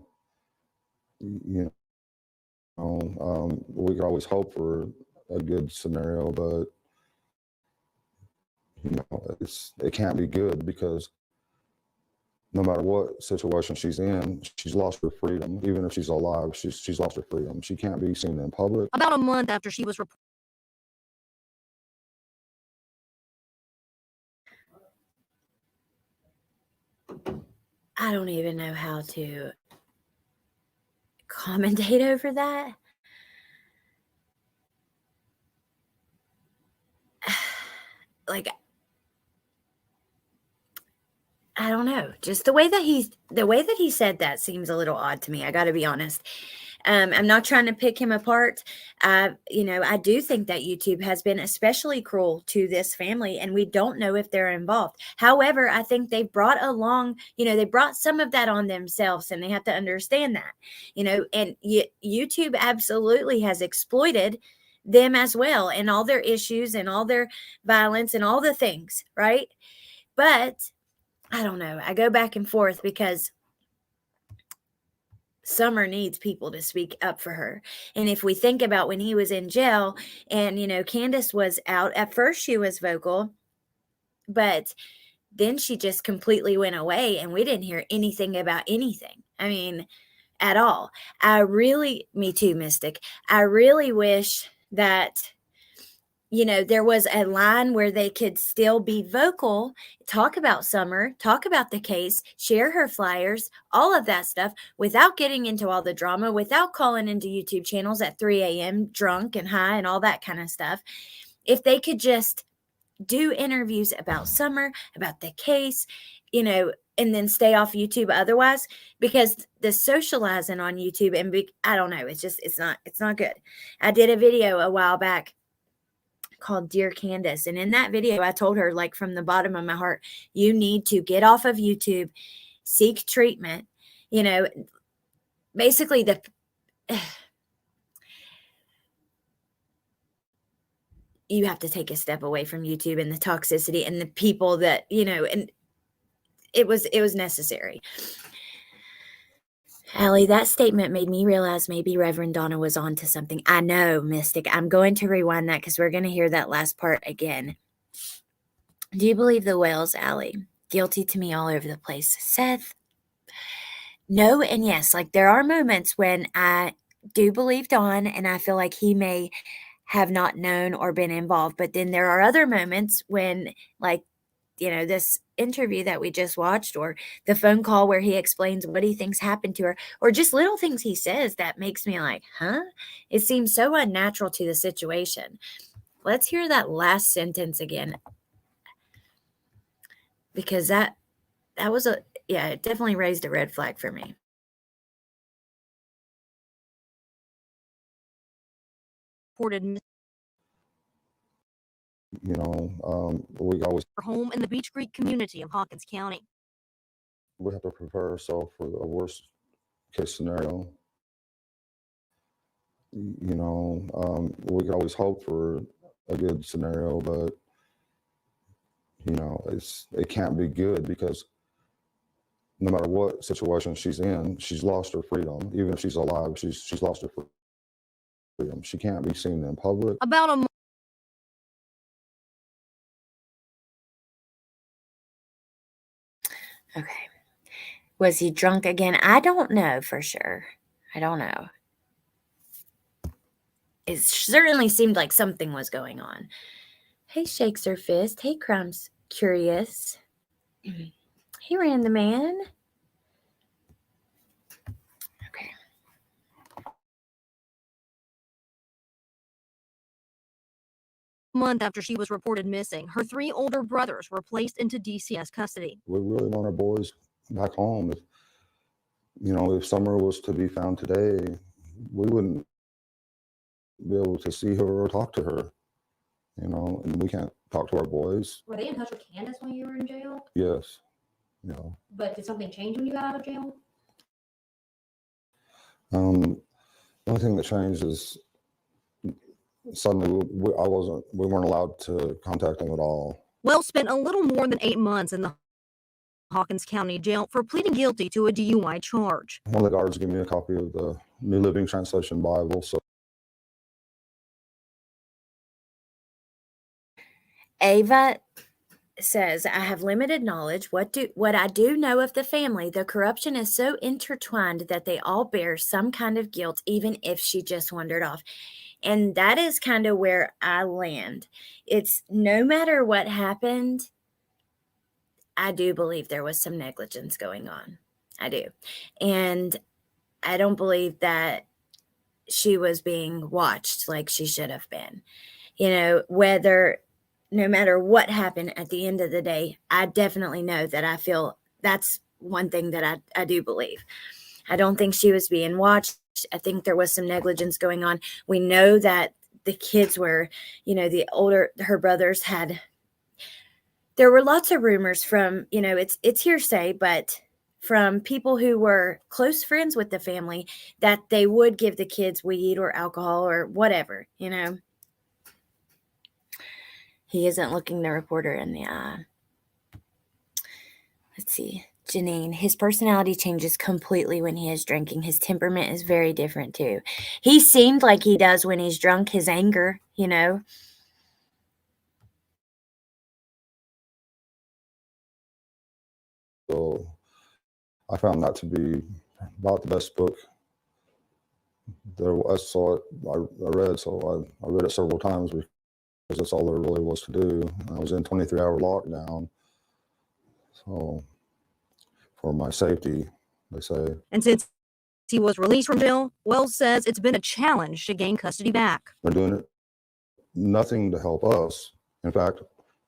You know, we can always hope for a good scenario, but you know, it can't be good, because no matter what situation she's in, she's lost her freedom. Even if she's alive, she's lost her freedom. She can't be seen in public. About a month after she was reported. I don't even know how to commentate over that. Like, I don't know. Just the way that he said that seems a little odd to me. I got to be honest. I'm not trying to pick him apart. I do think that YouTube has been especially cruel to this family, and we don't know if they're involved. However, I think they brought they brought some of that on themselves, and they have to understand that, and YouTube absolutely has exploited them as well, and all their issues and all their violence and all the things, right? But I don't know. I go back and forth because Summer needs people to speak up for her. And if we think about when he was in jail and, Candace was out, at first she was vocal, but then she just completely went away and we didn't hear anything about anything. I mean, at all. Me too, Mystic. I really wish that there was a line where they could still be vocal, talk about Summer, talk about the case, share her flyers, all of that stuff without getting into all the drama, without calling into YouTube channels at 3 a.m. drunk and high and all that kind of stuff. If they could just do interviews about Summer, about the case, and then stay off YouTube otherwise, because the socializing on YouTube I don't know, it's not good. I did a video a while back called Dear Candace. And in that video, I told her, like, from the bottom of my heart, you need to get off of YouTube, seek treatment. Basically you have to take a step away from YouTube and the toxicity and the people that, and it was necessary. Allie, that statement made me realize maybe Reverend Donna was on to something. I know, Mystic. I'm going to rewind that because we're going to hear that last part again. Do you believe the whales, Allie? Guilty to me all over the place. Seth? No and yes. Like, there are moments when I do believe Don and I feel like he may have not known or been involved. But then there are other moments when, like, this interview that we just watched, or the phone call where he explains what he thinks happened to her, or just little things he says that makes me like, huh? It seems so unnatural to the situation. Let's hear that last sentence again. Because that was it definitely raised a red flag for me. Reported we always her home in the Beach Creek community of Hawkins County. we have to prepare ourselves for the worst case scenario. We could always hope for a good scenario, but it can't be good, because no matter what situation she's in, she's lost her freedom. Even if she's alive, she's lost her freedom. She can't be seen in public. About a Okay. Was he drunk again? I don't know for sure. I don't know. It certainly seemed like something was going on. Hey, Shakes Her Fist. Hey, Crumbs Curious. Hey, Ran the Man. Okay. month after she was reported missing, her 3 older brothers were placed into DCS custody. We really want our boys back home. If Summer was to be found today, we wouldn't be able to see her or talk to her, and we can't talk to our boys. Were they in touch with Candace when you were in jail? Yes. But did something change when you got out of jail? The only thing that changed is suddenly we weren't allowed to contact them at all. Wells spent a little more than 8 months in the Hawkins County Jail for pleading guilty to a DUI charge. One of the guards gave me a copy of the New Living Translation Bible. So Ava says, I have limited knowledge. What I do know of the family, the corruption is so intertwined that they all bear some kind of guilt, even if she just wandered off. And that is kind of where I land. It's no matter what happened, I do believe there was some negligence going on. I do. And I don't believe that she was being watched like she should have been. No matter what happened at the end of the day, I definitely know that I feel That's one thing that I do believe. I don't think she was being watched. I think there was some negligence going on. We know that the kids were, her brothers had, there were lots of rumors from, it's hearsay, but from people who were close friends with the family that they would give the kids weed or alcohol or whatever, He isn't looking the reporter in the eye. Let's see. Janine, his personality changes completely when he is drinking. His temperament is very different too. He seemed like he does when he's drunk, his anger, So I found that to be about the best book there. I saw it, I read, so I read it several times because that's all there really was to do. I was in 23-hour lockdown, so for my safety, they say. And since he was released from jail, Wells says it's been a challenge to gain custody back. They're doing it nothing to help us. In fact,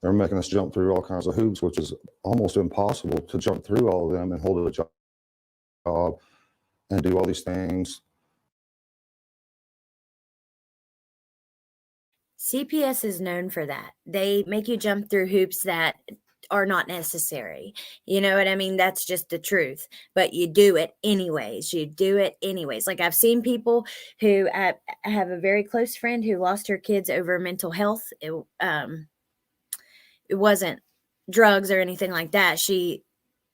they're making us jump through all kinds of hoops, which is almost impossible to jump through all of them and hold a job and do all these things. CPS is known for that. They make you jump through hoops that are not necessary. You know what I mean? That's just the truth. But you do it anyways. You do it anyways. Like I've seen people who I have a very close friend who lost her kids over mental health. It wasn't drugs or anything like that. She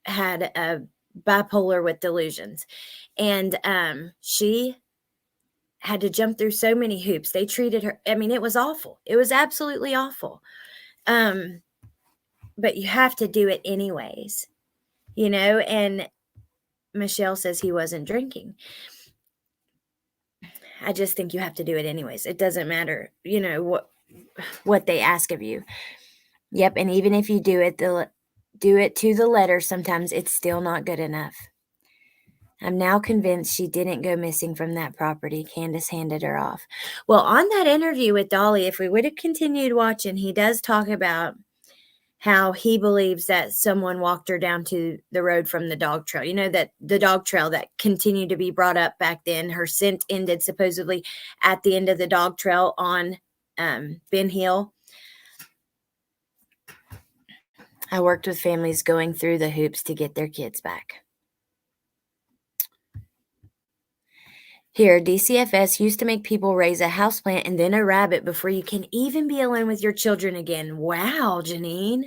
had a bipolar with delusions. And she had to jump through so many hoops. They treated her. I mean, it was awful. It was absolutely awful. But you have to do it anyways, and Michelle says he wasn't drinking. I just think you have to do it anyways. It doesn't matter, what they ask of you. Yep. And even if you do it to the letter, sometimes it's still not good enough. I'm now convinced she didn't go missing from that property. Candace handed her off. Well, on that interview with Dolly, if we would have continued watching, he does talk about how he believes that someone walked her down to the road from the dog trail. That the dog trail that continued to be brought up back then, her scent ended supposedly at the end of the dog trail on Ben Hill. I worked with families going through the hoops to get their kids back. Here, DCFS used to make people raise a houseplant and then a rabbit before you can even be alone with your children again. Wow, Janine.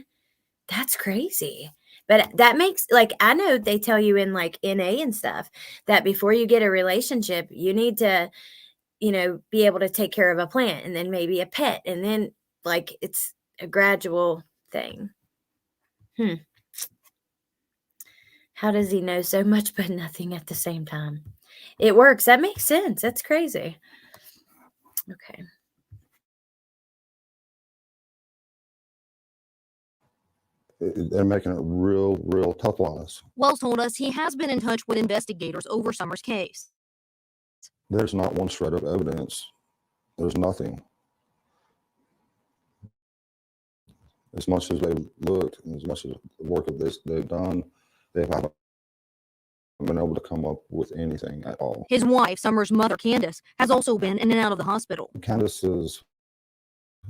That's crazy. But that makes, I know they tell you in NA and stuff that before you get a relationship, you need to, be able to take care of a plant and then maybe a pet. And then it's a gradual thing. How does he know so much but nothing at the same time? It works. That makes sense. That's crazy. Okay. They're making it real tough on us. Wells told us he has been in touch with investigators over Summer's case. There's not one shred of evidence. There's nothing. As much as they've looked, and as much as the work of this they've done, they haven't been able to come up with anything at all. His wife, Summer's mother, Candace, has also been in and out of the hospital. Candace has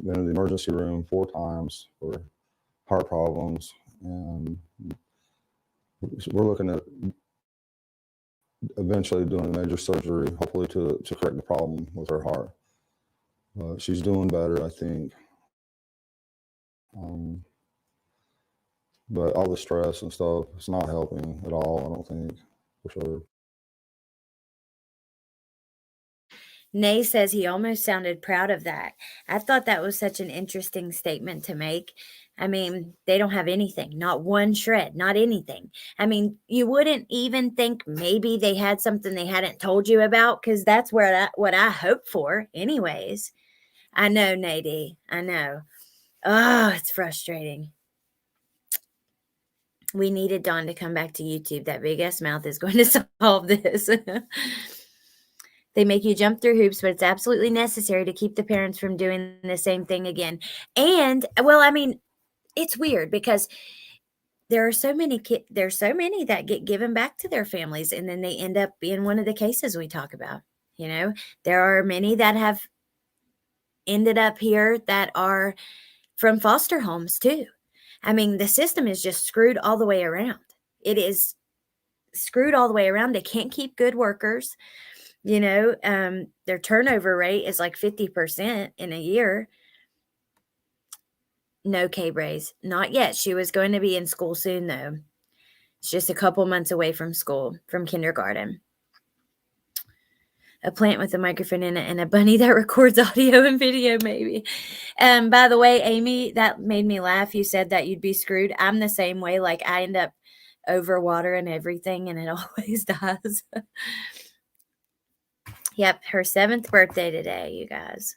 been in the emergency room 4 times for heart problems, and we're looking at eventually doing major surgery, hopefully to correct the problem with her heart. She's doing better, I think. But all the stress and stuff, it's not helping at all, I don't think, for sure. Nay says he almost sounded proud of that. I thought that was such an interesting statement to make. I mean, they don't have anything, not one shred, not anything. I mean, you wouldn't even think maybe they had something they hadn't told you about, because that's what I hope for anyways. I know, Nadie. I know. Oh, it's frustrating. We needed Dawn to come back to YouTube. That big ass mouth is going to solve this. They make you jump through hoops, but it's absolutely necessary to keep the parents from doing the same thing again. And, well, I mean, it's weird because there are so many there's so many that get given back to their families, and then they end up being one of the cases we talk about. You know, there are many that have ended up here that are from foster homes too. I mean, the system is just screwed all the way around. It is screwed all the way around. They can't keep good workers. You know, their turnover rate is like 50% in a year. No, K-Braze, not yet. She was going to be in school soon, though. It's just a couple months away from school, from kindergarten. A plant with a microphone in it and a bunny that records audio and video, maybe. By the way, Amy, that made me laugh. You said that you'd be screwed. I'm the same way. Like, I end up overwatering everything, and it always does. Yep, her 7th birthday today, you guys.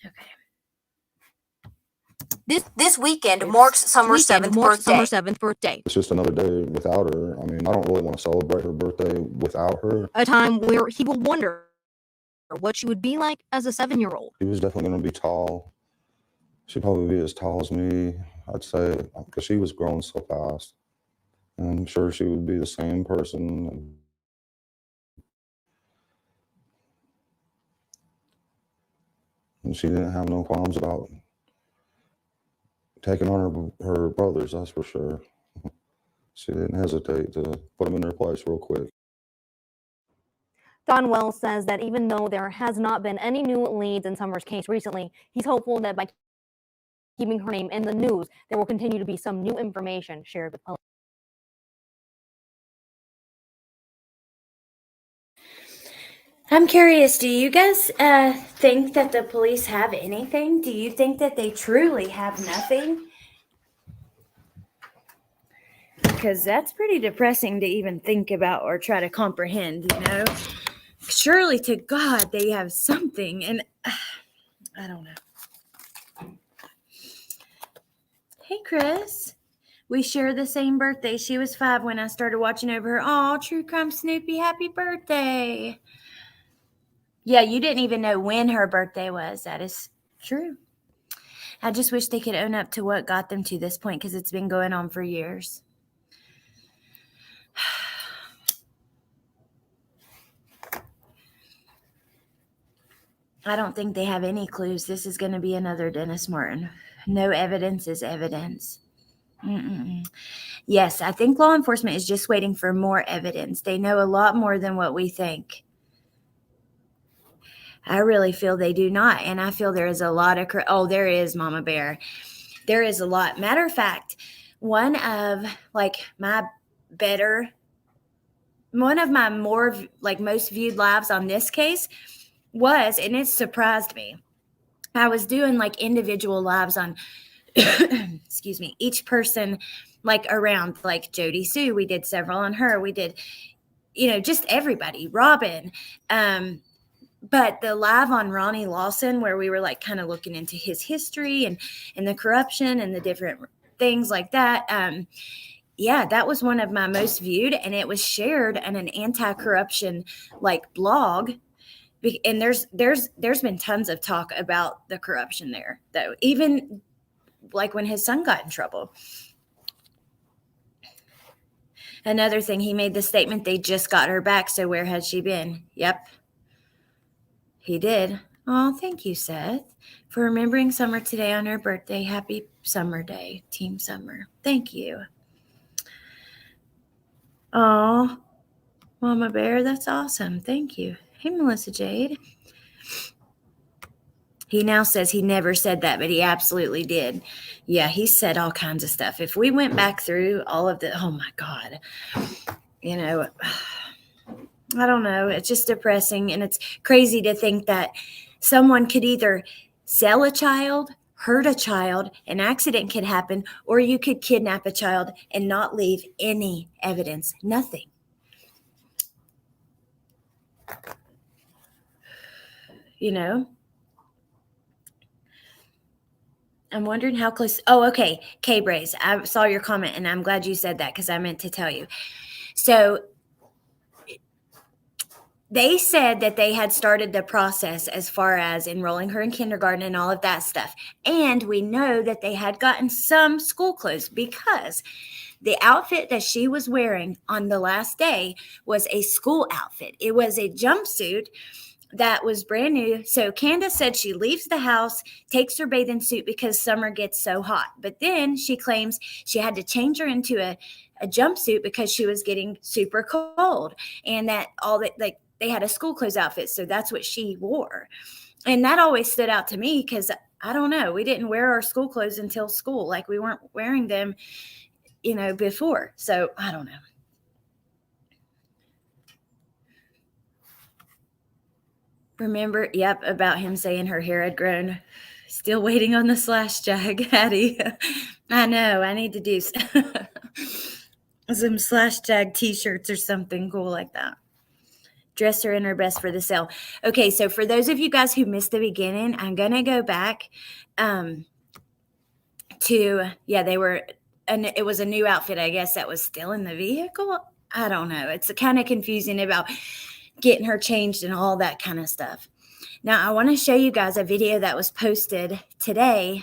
Okay. This weekend marks Summer's 7th birthday. It's just another day without her. I mean, I don't really want to celebrate her birthday without her. A time where he will wonder what she would be like as a 7-year-old. She was definitely going to be tall. She'd probably be as tall as me, I'd say, because she was growing so fast. And I'm sure she would be the same person. And she didn't have no qualms about taking on her brothers, that's for sure. She didn't hesitate to put them in their place real quick. Don Wells says that even though there has not been any new leads in Summer's case recently, he's hopeful that by keeping her name in the news, there will continue to be some new information shared with police. I'm curious, do you guys think that the police have anything? Do you think that they truly have nothing? Because that's pretty depressing to even think about or try to comprehend, you know? Surely to God they have something, and I don't know. Hey, Chris. We share the same birthday. She was 5 when I started watching over her. Oh, True Crime Snoopy, happy birthday. Yeah, you didn't even know when her birthday was. That is true. I just wish they could own up to what got them to this point, because it's been going on for years. I don't think they have any clues. This is going to be another Dennis Martin. No evidence is evidence. Yes, I think law enforcement is just waiting for more evidence. They know a lot more than what we think. I really feel they do not. And I feel there is a lot of, there is, Mama Bear. There is a lot. Matter of fact, one of my more most viewed lives on this case was, and it surprised me, I was doing individual lives on excuse me, each person around, Jody Sue. We did several on her. We did, just everybody, Robin. But the live on Ronnie Lawson, where we were kind of looking into his history and the corruption and the different things like that. Yeah, that was one of my most viewed, and it was shared on an anti-corruption blog. And there's been tons of talk about the corruption there, though, even when his son got in trouble. Another thing, he made the statement, they just got her back, so where has she been? Yep. He did. Oh, thank you, Seth, for remembering Summer today on her birthday. Happy Summer Day, Team Summer. Thank you. Oh, Mama Bear, that's awesome. Thank you. Hey, Melissa Jade. He now says he never said that, but he absolutely did. Yeah, he said all kinds of stuff. If we went back through all of the, oh my God, I don't know. It's just depressing. And it's crazy to think that someone could either sell a child, hurt a child, an accident could happen, or you could kidnap a child and not leave any evidence, nothing. I'm wondering how close. Oh, okay. K-Braze, I saw your comment, and I'm glad you said that, because I meant to tell you. So they said that they had started the process as far as enrolling her in kindergarten and all of that stuff. And we know that they had gotten some school clothes because the outfit that she was wearing on the last day was a school outfit. It was a jumpsuit that was brand new. So Candace said she leaves the house, takes her bathing suit because summer gets so hot. But then she claims she had to change her into a jumpsuit because she was getting super cold, and that all that, like, they had a school clothes outfit. So that's what she wore. And that always stood out to me because I don't know, we didn't wear our school clothes until school. Like, we weren't wearing them, before. So I don't know. Remember, yep, about him saying her hair had grown. Still waiting on the slash jag, Hattie. I know, I need to do some slash jag t-shirts or something cool like that. Dress her in her best for the sale. Okay, so for those of you guys who missed the beginning, I'm going to go back to, it was a new outfit, I guess, that was still in the vehicle. I don't know. It's kind of confusing about getting her changed and all that kind of stuff. Now, I want to show you guys a video that was posted today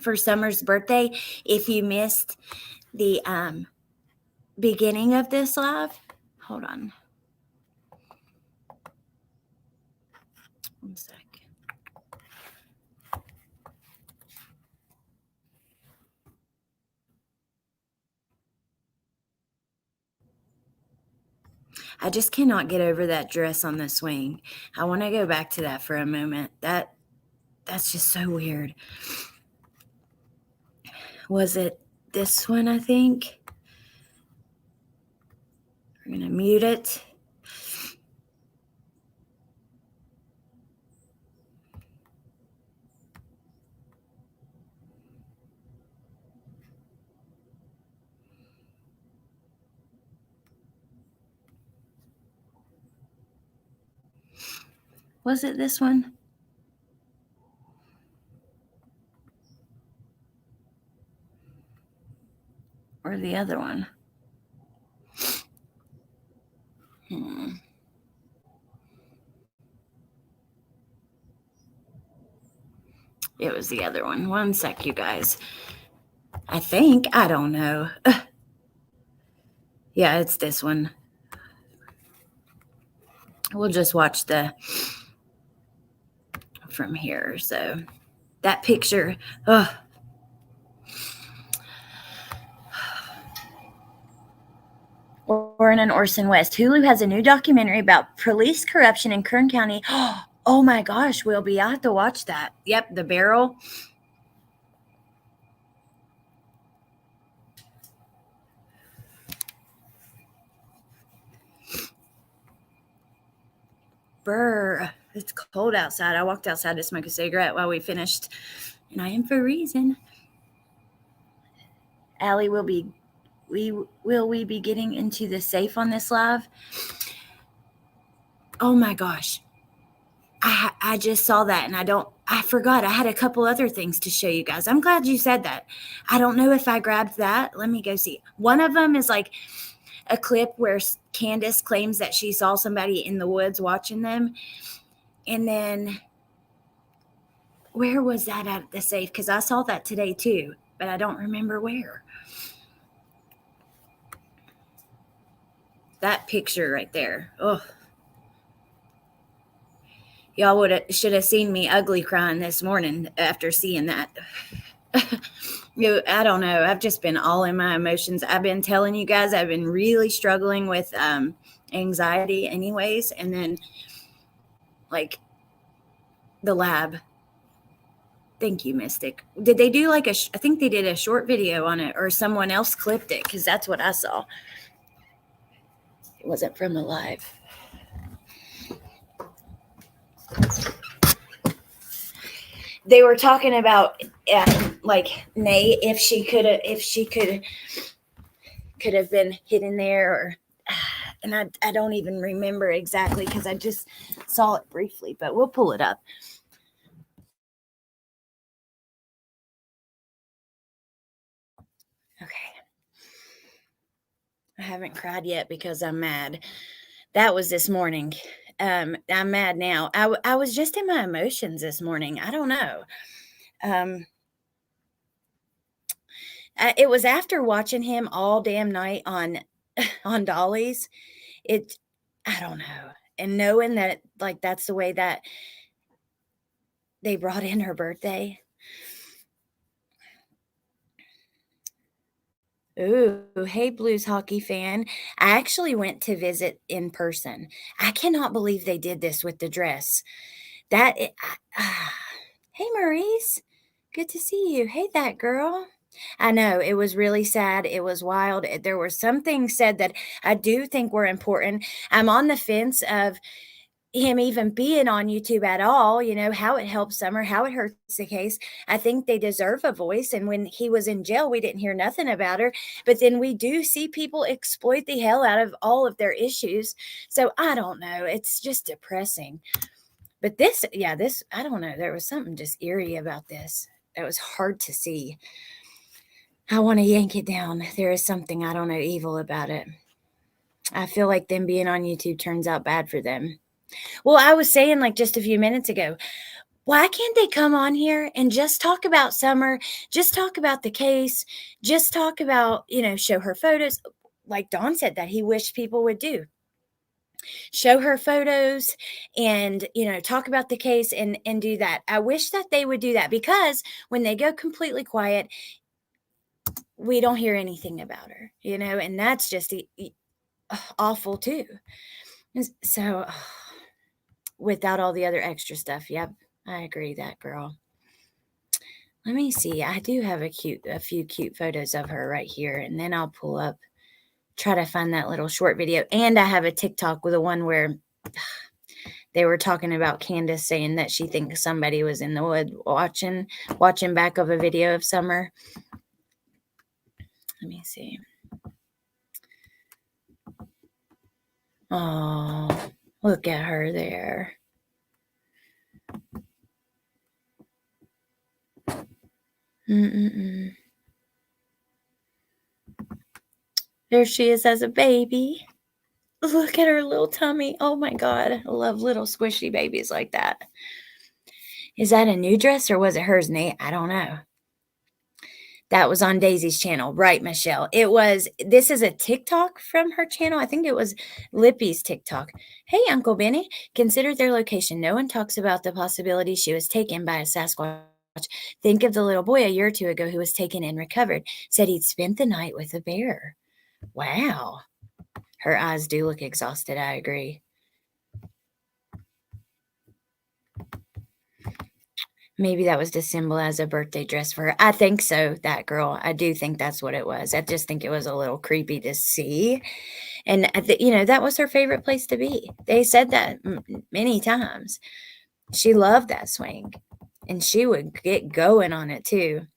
for Summer's birthday. If you missed the beginning of this live, hold on. One sec. I just cannot get over that dress on the swing. I want to go back to that for a moment. That's just so weird. Was it this one, I think? We're going to mute it. Was it this one? Or the other one? It was the other one. One sec, you guys. I think. I don't know. Yeah, it's this one. We'll just watch from here. So that picture. Warren and Orson West. Hulu has a new documentary about police corruption in Kern County. Oh my gosh, Wilby, I have to watch that. Yep, the barrel. Brr, it's cold outside. I walked outside to smoke a cigarette while we finished, and I am freezing. Allie, will we be getting into the safe on this live? Oh my gosh. I just saw that, and I forgot. I had a couple other things to show you guys. I'm glad you said that. I don't know if I grabbed that. Let me go see. One of them is like a clip where Candace claims that she saw somebody in the woods watching them. And then where was that at the safe? Because I saw that today too, but I don't remember where. That picture right there. Oh. Y'all should have seen me ugly crying this morning after seeing that. I don't know. I've just been all in my emotions. I've been telling you guys I've been really struggling with anxiety anyways. And then like the lab. Thank you, Mystic. Did they do like I think they did a short video on it, or someone else clipped it? Because that's what I saw. It wasn't from the live. They were talking about like Nay, if she could have been hidden there, or and I don't even remember exactly because I just saw it briefly, but we'll pull it up. Okay. I haven't cried yet because I'm mad. That was this morning. I'm mad now. I was just in my emotions this morning. I don't know. It was after watching him all damn night on on Dolly's. I don't know. And knowing that, like, that's the way that they brought in her birthday. Ooh, hey, Blues hockey fan. I actually went to visit in person. I cannot believe they did this with the dress. Hey, Maurice. Good to see you. Hey, that girl. I know it was really sad. It was wild. There were some things said that I do think were important. I'm on the fence of him even being on YouTube at all, how it helps Summer, how it hurts the case. I think they deserve a voice. And when he was in jail, we didn't hear nothing about her. But then we do see people exploit the hell out of all of their issues. So I don't know. It's just depressing. But this, I don't know. There was something just eerie about this. It was hard to see. I want to yank it down. There is something, I don't know, evil about it. I feel like them being on YouTube turns out bad for them. Well, I was saying, like, just a few minutes ago, why can't they come on here and just talk about Summer, just talk about the case, just talk about, show her photos, like Don said that he wished people would do. Show her photos and, talk about the case and do that. I wish that they would do that, because when they go completely quiet, we don't hear anything about her, and that's just awful too. So without all the other extra stuff. Yep, I agree, that girl. Let me see. I do have a few cute photos of her right here, and then I'll try to find that little short video. And I have a TikTok with the one where they were talking about Candace saying that she thinks somebody was in the wood watching back of a video of Summer. Let me see. Oh, look at her there. There she is as a baby. Look at her little tummy. Oh my God. I love little squishy babies like that. Is that a new dress or was it hers, Nate? I don't know. That was on Daisy's channel, right, Michelle? This is a TikTok from her channel. I think it was Lippy's TikTok. Hey, Uncle Benny, consider their location. No one talks about the possibility she was taken by a Sasquatch. Think of the little boy a year or two ago who was taken and recovered. Said he'd spent the night with a bear. Wow. Her eyes do look exhausted. I agree. Maybe that was to symbolize a birthday dress for her. I think so, that girl. I do think that's what it was. I just think it was a little creepy to see. And, that was her favorite place to be. They said that many times. She loved that swing. And she would get going on it, too.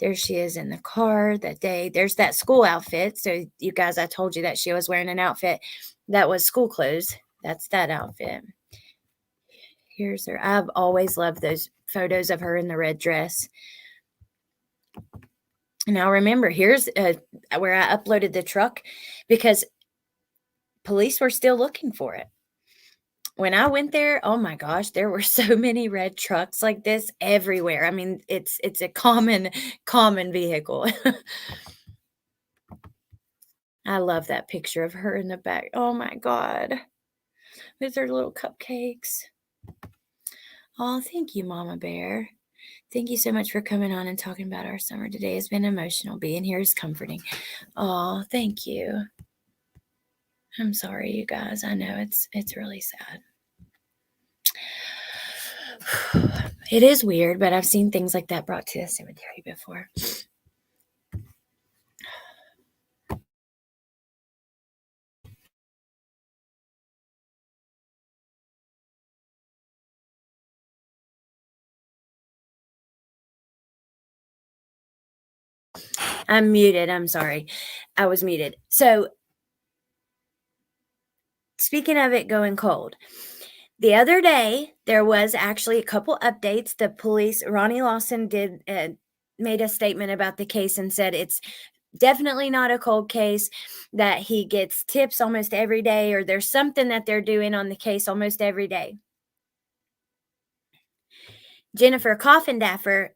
There she is in the car that day. There's that school outfit. So, you guys, I told you that she was wearing an outfit that was school clothes. That's that outfit. Here's her. I've always loved those photos of her in the red dress. Now, remember, here's where I uploaded the truck because police were still looking for it. When I went there, oh my gosh, there were so many red trucks like this everywhere. I mean, it's a common vehicle. I love that picture of her in the back. Oh my God. With her little cupcakes. Oh, thank you, Mama Bear. Thank you so much for coming on and talking about our summer today. It's been emotional. Being here is comforting. Oh, thank you. I'm sorry, you guys. I know it's really sad. It is weird, but I've seen things like that brought to the cemetery before. I'm muted. I'm sorry. I was muted. So, speaking of it going cold, the other day, there was actually a couple updates. The police, Ronnie Lawson made a statement about the case and said it's definitely not a cold case, that he gets tips almost every day, or there's something that they're doing on the case almost every day. Jennifer Coffindaffer,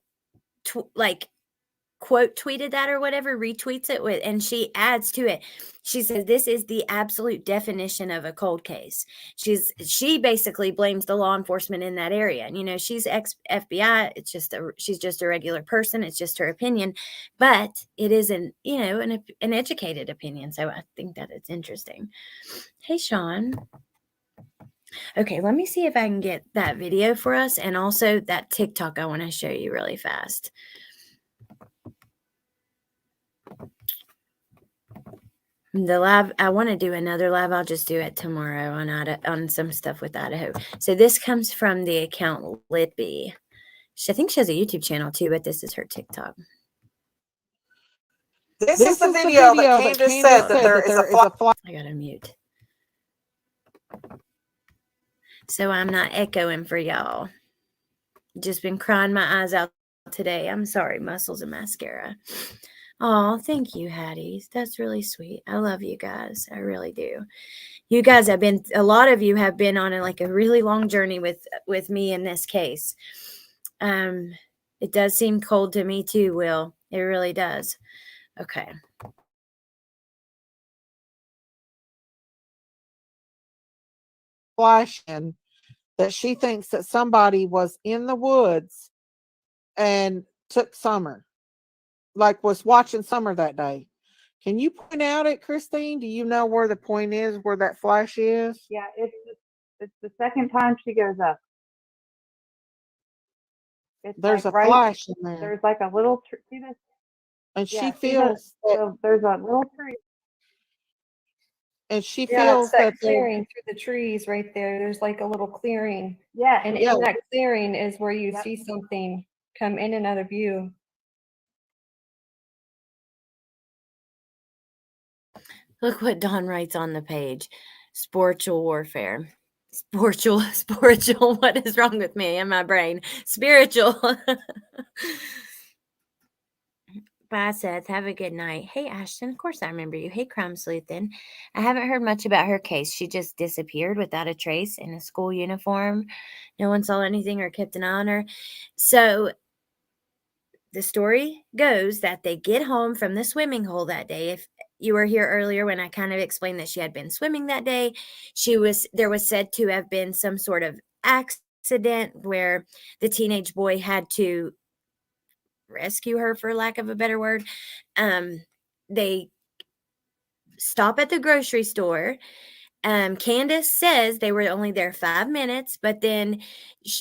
quote tweeted that or whatever, retweets it with, and she adds to it. She says this is the absolute definition of a cold case. She basically blames the law enforcement in that area. And, you know, she's ex FBI. It's just she's just a regular person. It's just her opinion, but it is an educated opinion. So I think that it's interesting. Hey, Sean. Okay, let me see if I can get that video for us, and also that TikTok I want to show you really fast. The live, I want to do another live. I'll just do it tomorrow on some stuff with Idaho. So this comes from the account Litby. I think she has a YouTube channel too, but this is her TikTok. This is the video that Candace said that there is a fly. I gotta mute. So I'm not echoing for y'all. Just been crying my eyes out today. I'm sorry, muscles and mascara. Oh, thank you, Hattie. That's really sweet. I love you guys. I really do. You guys have been, a lot of you have been on a really long journey with me in this case. It does seem cold to me too, Will. It really does. Okay. Flashing that she thinks that somebody was in the woods and took Summer, like was watching Summer that day. Can you point out it, Christine? Do you know where the point is, where that flash is? Yeah, it's the second time she goes up. There's a flash in there. There's like a little see this? And she feels that there's a little tree. And she feels that clearing through the trees right there. There's like a little clearing. Yeah. And in that clearing is where you see something come in and out of view. Look what Dawn writes on the page. Spiritual warfare. Spiritual. What is wrong with me and my brain? Spiritual. Bye, Seth. Have a good night. Hey, Ashton. Of course I remember you. Hey, Crime Sleuthin. I haven't heard much about her case. She just disappeared without a trace in a school uniform. No one saw anything or kept an eye on her. So the story goes that they get home from the swimming hole that day. If you were here earlier when I kind of explained that she had been swimming that day, there was said to have been some sort of accident where the teenage boy had to rescue her, for lack of a better word. They stop at the grocery store. Candace says they were only there 5 minutes, but then,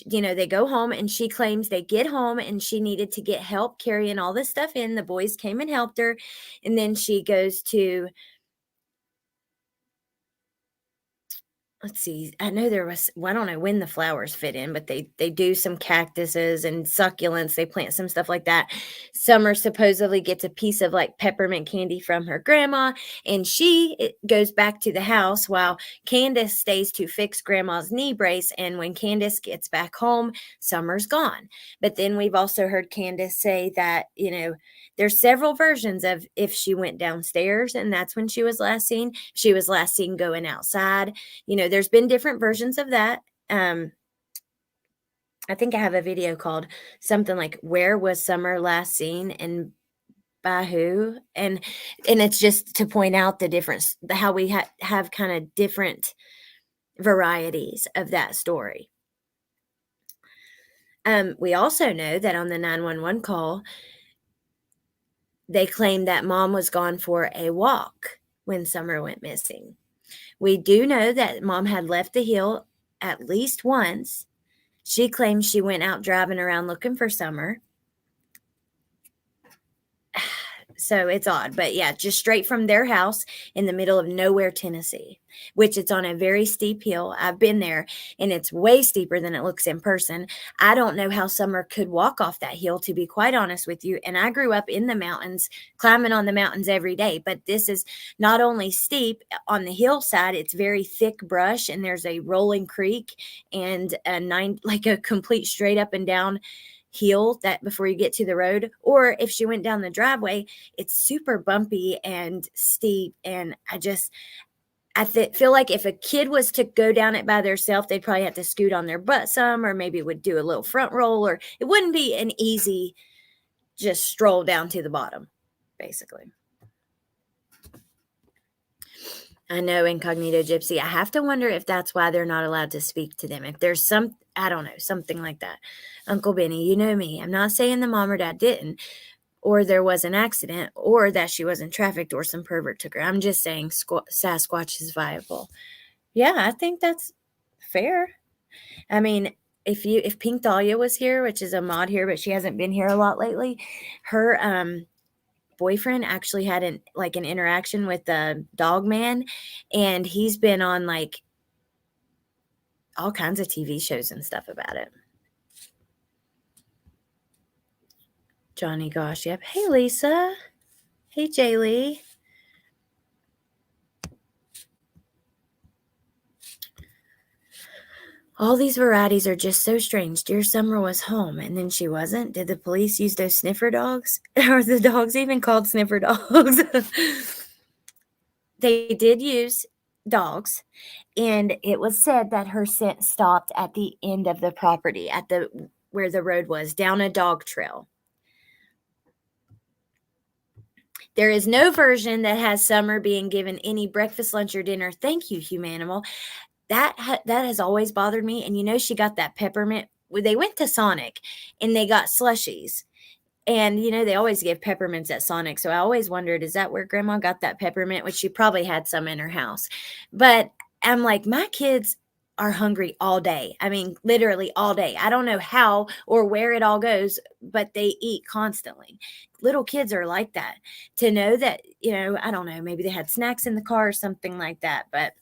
they go home, and she claims they get home and she needed to get help carrying all this stuff in. The boys came and helped her. And then she goes to, let's see, I know there was, I don't know when the flowers fit in, but they do some cactuses and succulents. They plant some stuff like that. Summer supposedly gets a piece of like peppermint candy from her grandma, and it goes back to the house while Candace stays to fix grandma's knee brace. And when Candace gets back home, Summer's gone. But then we've also heard Candace say that, there's several versions of if she went downstairs and that's when she was last seen. She was last seen going outside. There's been different versions of that. I think I have a video called something like "Where Was Summer Last Seen and by Who?" And it's just to point out the difference, how we have kind of different varieties of that story. We also know that on the 911 call, they claimed that mom was gone for a walk when Summer went missing. We do know that mom had left the hill at least once. She claims she went out driving around looking for Summer. So it's odd, but yeah, just straight from their house in the middle of nowhere, Tennessee, which it's on a very steep hill. I've been there, and it's way steeper than it looks in person. I don't know how Summer could walk off that hill, to be quite honest with you. And I grew up in the mountains, climbing on the mountains every day, but this is not only steep on the hillside, it's very thick brush, and there's a rolling creek and a complete straight up and down hill that before you get to the road, or if she went down the driveway, it's super bumpy and steep. And I feel like if a kid was to go down it by themselves, they'd probably have to scoot on their butt some, or maybe would do a little front roll, or it wouldn't be an easy just stroll down to the bottom, basically. I know, Incognito Gypsy. I have to wonder if that's why they're not allowed to speak to them. If there's I don't know, something like that. Uncle Benny, you know me. I'm not saying the mom or dad didn't, or there was an accident, or that she wasn't trafficked, or some pervert took her. I'm just saying Sasquatch is viable. Yeah, I think that's fair. I mean, if Pink Dahlia was here, which is a mod here, but she hasn't been here a lot lately, her boyfriend actually had an interaction with the dog man, and he's been on like all kinds of TV shows and stuff about it. Johnny Gosh, yep. Hey Lisa. Hey Jaylee. All these varieties are just so strange. Dear Summer was home, and then she wasn't. Did the police use those sniffer dogs? Are the dogs even called sniffer dogs? They did use dogs, and it was said that her scent stopped at the end of the property, at where the road was, down a dog trail. There is no version that has Summer being given any breakfast, lunch, or dinner. Thank you, Humanimal. That has always bothered me. And she got that peppermint. They went to Sonic and they got slushies. And, they always give peppermints at Sonic. So I always wondered, is that where Grandma got that peppermint? Which she probably had some in her house. But I'm like, my kids are hungry all day. I mean, literally all day. I don't know how or where it all goes, but they eat constantly. Little kids are like that. To know that, I don't know, maybe they had snacks in the car or something like that. But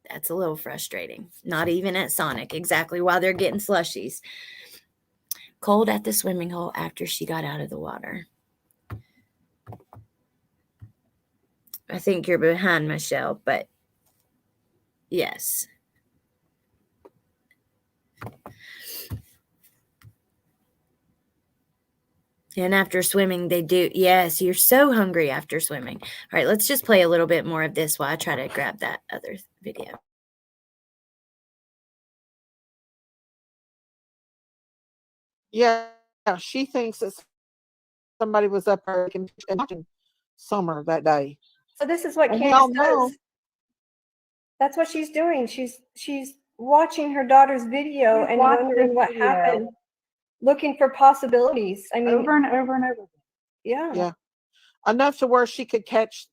that's a little frustrating. Not even at Sonic, exactly while they're getting slushies. Cold at the swimming hole after she got out of the water. I think you're behind, Michelle, but yes. And after swimming, they do. Yes, you're so hungry after swimming. All right, let's just play a little bit more of this while I try to grab that other video. Yeah, she thinks that somebody was up there and watching Summer that day. So this is what And we Candace all know. does. That's what she's doing. She's watching her daughter's video and wondering what happened, looking for possibilities. I mean, over and over and over. Yeah. Enough to where she could catch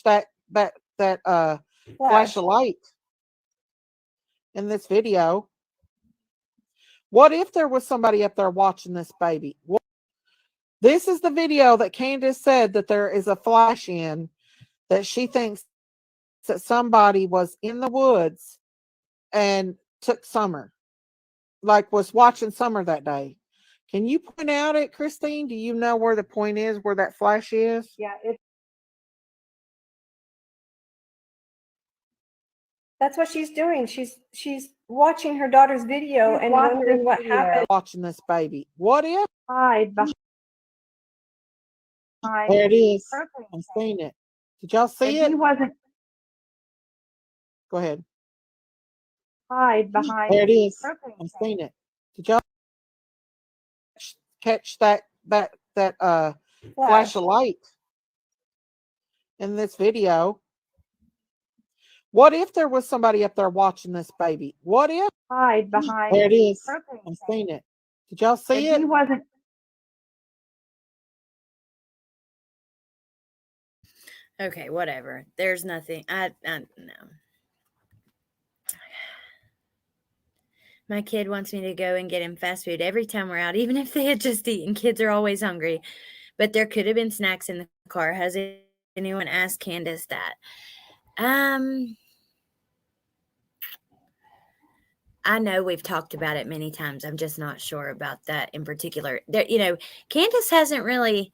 that flash of light in this video. What if there was somebody up there watching this baby? This is the video that Candace said that there is a flash in, that she thinks that somebody was in the woods and took Summer, like was watching Summer that day. Can you point out it, Christine? Do you know where the point is, where that flash is? Yeah, That's what she's doing. She's watching her daughter's video and wondering what happened. Watching this baby. What if? hide behind. There it is. I'm seeing it. Did y'all see it? He wasn't. Go ahead. Hide behind. There it is. I'm seeing it. Did y'all catch that flash of light in this video? What if there was somebody up there watching this baby? What if? Hide behind. There it is. I'm seeing it. Did y'all see it? He wasn't. Okay, whatever. There's nothing. I no. My kid wants me to go and get him fast food every time we're out, even if they had just eaten. Kids are always hungry. But there could have been snacks in the car. Has anyone asked Candace that? I know we've talked about it many times. I'm just not sure about that in particular. There, Candace hasn't really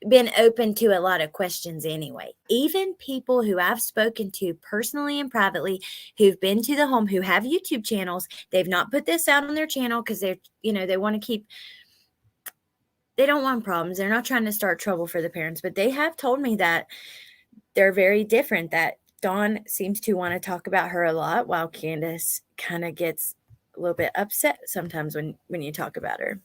been open to a lot of questions anyway. Even people who I've spoken to personally and privately who've been to the home, who have YouTube channels, they've not put this out on their channel because they're, they want to keep, they don't want problems. They're not trying to start trouble for the parents, but they have told me that they're very different, that Dawn seems to want to talk about her a lot while Candace kind of gets a little bit upset sometimes when you talk about her.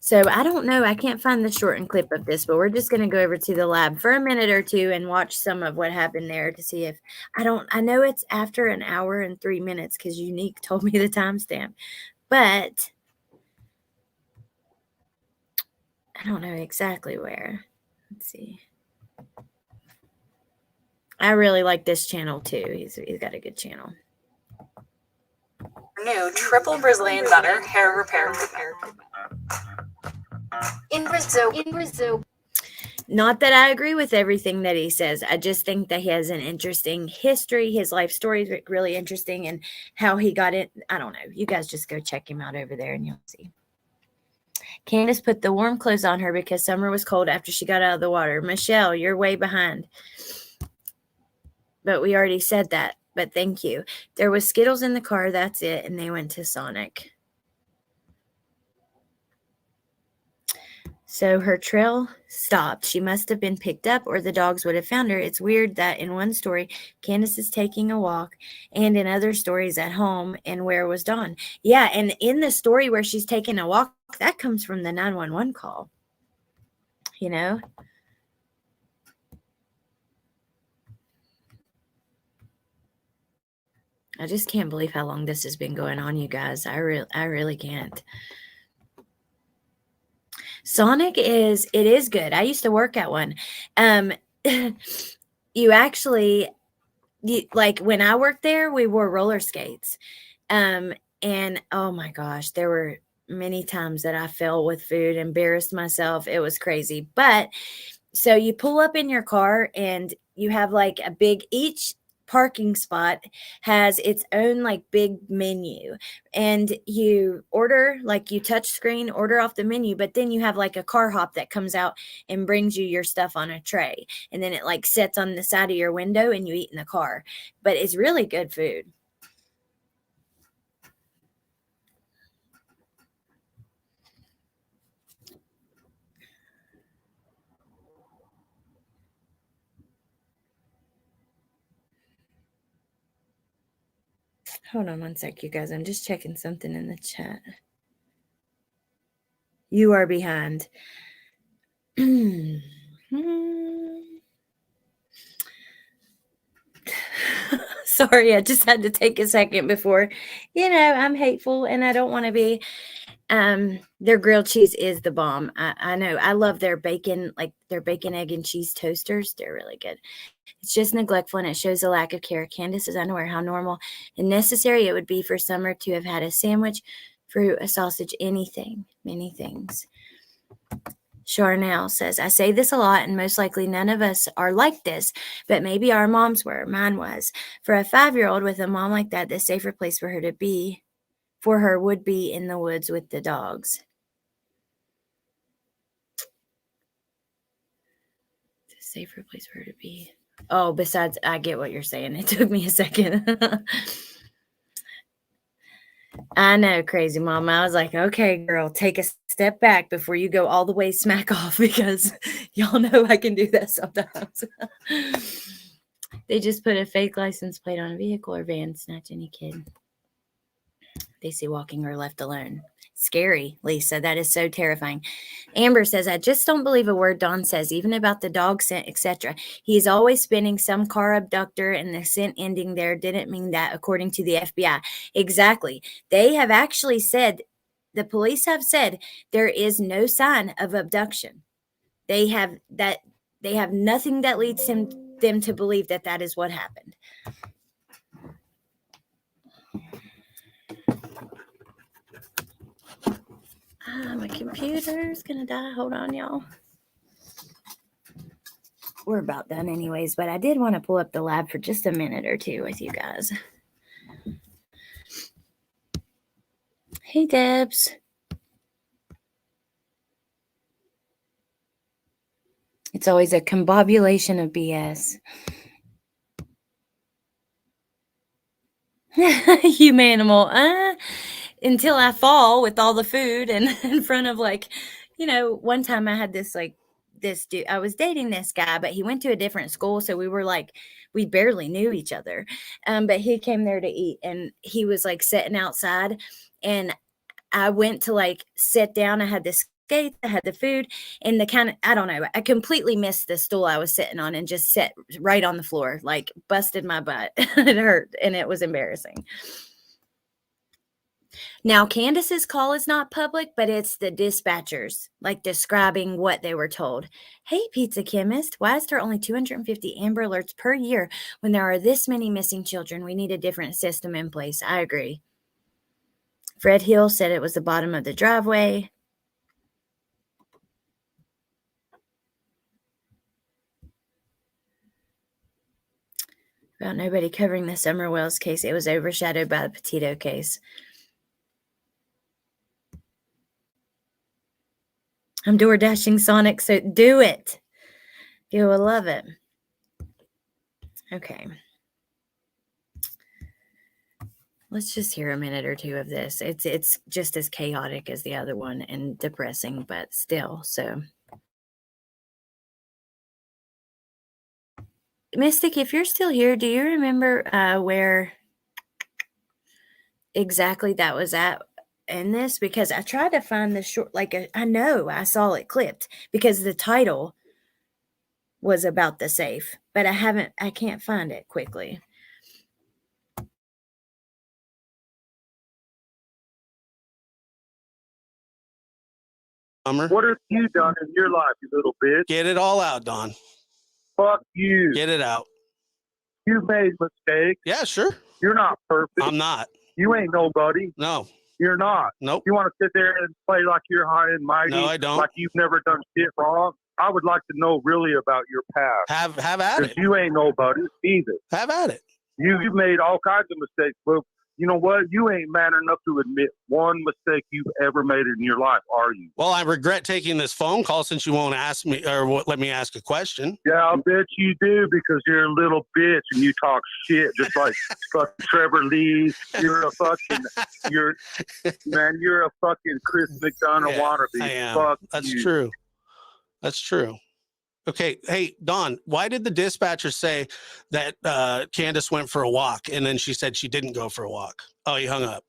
So I don't know. I can't find the shortened clip of this, but we're just going to go over to the lab for a minute or two and watch some of what happened there to see if I know it's after an hour and 3 minutes because Unique told me the timestamp, but I don't know exactly where. Let's see. I really like this channel too. He's got a good channel. New triple Brazilian butter hair repair in Brazil. Not that I agree with everything that he says. I just think that he has an interesting history. His life story is really interesting, and how he got it. I don't know. You guys just go check him out over there and you'll see. Candace put the warm clothes on her because summer was cold after she got out of the water. Michelle, you're way behind. But we already said that. But thank you. There was Skittles in the car. That's it. And they went to Sonic. So her trail stopped. She must have been picked up or the dogs would have found her. It's weird that in one story, Candace is taking a walk, and in other stories at home, and where was Dawn? Yeah, and in the story where she's taking a walk, that comes from the 911 call. I just can't believe how long this has been going on, you guys. I really can't. Sonic is good. I used to work at one. Like when I worked there, we wore roller skates. And oh my gosh, there were many times that I fell with food, embarrassed myself. It was crazy. But so you pull up in your car and you have like each parking spot has its own like big menu, and you order, like you touch screen order off the menu, but then you have like a car hop that comes out and brings you your stuff on a tray, and then it like sits on the side of your window and you eat in the car. But it's really good food. Hold on one sec, you guys. I'm just checking something in the chat. You are behind. Sorry, I just had to take a second before, I'm hateful and I don't want to be. Their grilled cheese is the bomb. I know. I love their bacon, like their bacon, egg, and cheese toasters. They're really good. It's just neglectful and it shows a lack of care. Candace is unaware how normal and necessary it would be for Summer to have had a sandwich, fruit, a sausage, anything, many things. Charnel says, I say this a lot, and most likely none of us are like this, but maybe our moms were. Mine was. For a 5-year-old with a mom like that, the safer place for her would be in the woods with the dogs. The safer place for her to be. Oh, besides, I get what you're saying. It took me a second. I know, crazy mom. I was like, okay, girl, take a step back before you go all the way smack off, because y'all know I can do that sometimes. They just put a fake license plate on a vehicle or van, snatch any kid they see walking or left alone. Scary, Lisa. That is so terrifying. Amber says, I just don't believe a word Don says, even about the dog scent, etc. He's always spinning some car abductor, and the scent ending there didn't mean that, according to the FBI. Exactly. They have actually said, the police have said, there is no sign of abduction. They have nothing that leads them to believe that is what happened. My computer's gonna die. Hold on, y'all. We're about done anyways, but I did want to pull up the lab for just a minute or two with you guys. Hey, Debs. It's always a combobulation of BS. You animal. Until I fall with all the food and in front of one time I had this dude. I was dating this guy, but he went to a different school, so we barely knew each other. But he came there to eat, and he was sitting outside, and I went to sit down. I had the skates, I had the food, and I don't know, I completely missed the stool I was sitting on and just sat right on the floor, busted my butt. It hurt, and it was embarrassing. Now, Candace's call is not public, but it's the dispatchers, describing what they were told. Hey, pizza chemist, why is there only 250 Amber Alerts per year when there are this many missing children? We need a different system in place. I agree. Fred Hill said it was the bottom of the driveway. About nobody covering the Summer Wells case. It was overshadowed by the Petito case. I'm door dashing Sonic, so do it. You will love it. Okay. Let's just hear a minute or two of this. It's just as chaotic as the other one and depressing, but still. So, Mystic, if you're still here, do you remember where exactly that was at in this? Because I tried to find the short, I know I saw it clipped because the title was about the safe, but I can't find it quickly. What have you done in your life, you little bitch? Get it all out, Don. Fuck you. Get it out. You made mistakes. Yeah, sure. You're not perfect. I'm not. You ain't nobody. No. You're not. Nope. You want to sit there and play like you're high and mighty? No, I don't. Like you've never done shit wrong? I would like to know really about your past. Have at it. You ain't nobody either. Have at it. You've made all kinds of mistakes, but you know what? You ain't man enough to admit one mistake you've ever made in your life, are you? Well, I regret taking this phone call since you won't ask me or let me ask a question. Yeah, I bet you do because you're a little bitch and you talk shit just like fucking Trevor Lee. You're a fucking Chris McDonough wannabe. I am. Fuck That's you. true. That's true. Okay. Hey, Don, why did the dispatcher say that Candace went for a walk and then she said she didn't go for a walk? Oh, he hung up.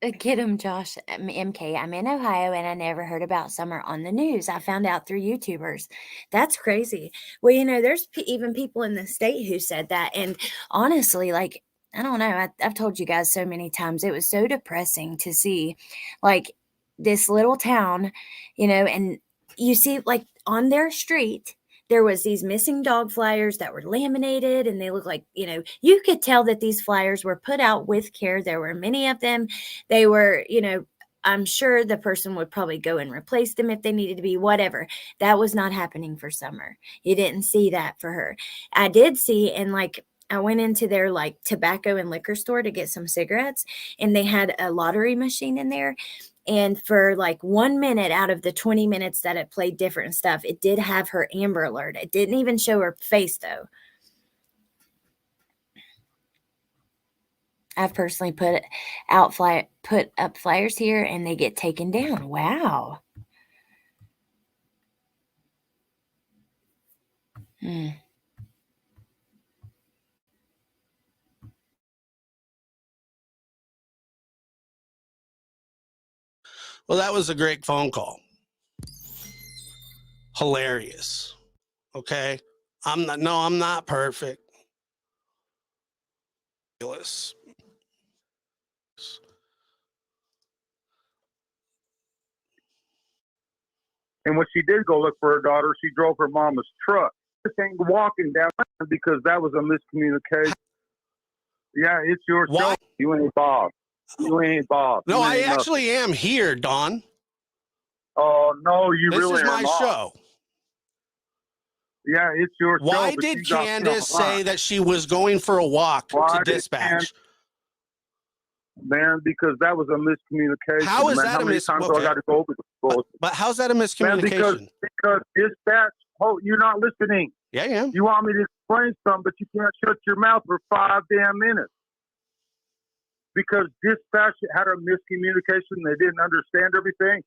Get him, Josh. MK. I'm in Ohio and I never heard about Summer on the news. I found out through YouTubers. That's crazy. Well, there's even people in the state who said that. And honestly, I don't know. I've told you guys so many times. It was so depressing to see this little town, and you see on their street, there was these missing dog flyers that were laminated and they look like, you could tell that these flyers were put out with care. There were many of them. They were, I'm sure the person would probably go and replace them if they needed to be, whatever. That was not happening for Summer. You didn't see that for her. I did see, and I went into their tobacco and liquor store to get some cigarettes, and they had a lottery machine in there. And for 1 minute out of the 20 minutes that it played different stuff, it did have her Amber Alert. It didn't even show her face, though. I've personally put up flyers here, and they get taken down. Wow. Well, that was a great phone call. Hilarious. Okay. I'm not perfect. And when she did go look for her daughter, she drove her mama's truck. This ain't walking down because that was a miscommunication. Yeah, it's your show. You ain't Bob. You ain't Bob. No, I nothing. actually am here, Don. Oh, no, you this really is my are not. show. Yeah, it's your show. Why did Candace say that she was going for a walk to dispatch? man, because that was a miscommunication. How is man. that How a many times do I got to go over this bullshit? But how's that a Man, miscommunication? because dispatch, you're not listening. Yeah, I am. You want me to explain something, but you can't shut your mouth for 5 damn minutes. Because dispatch had a miscommunication. They didn't understand everything.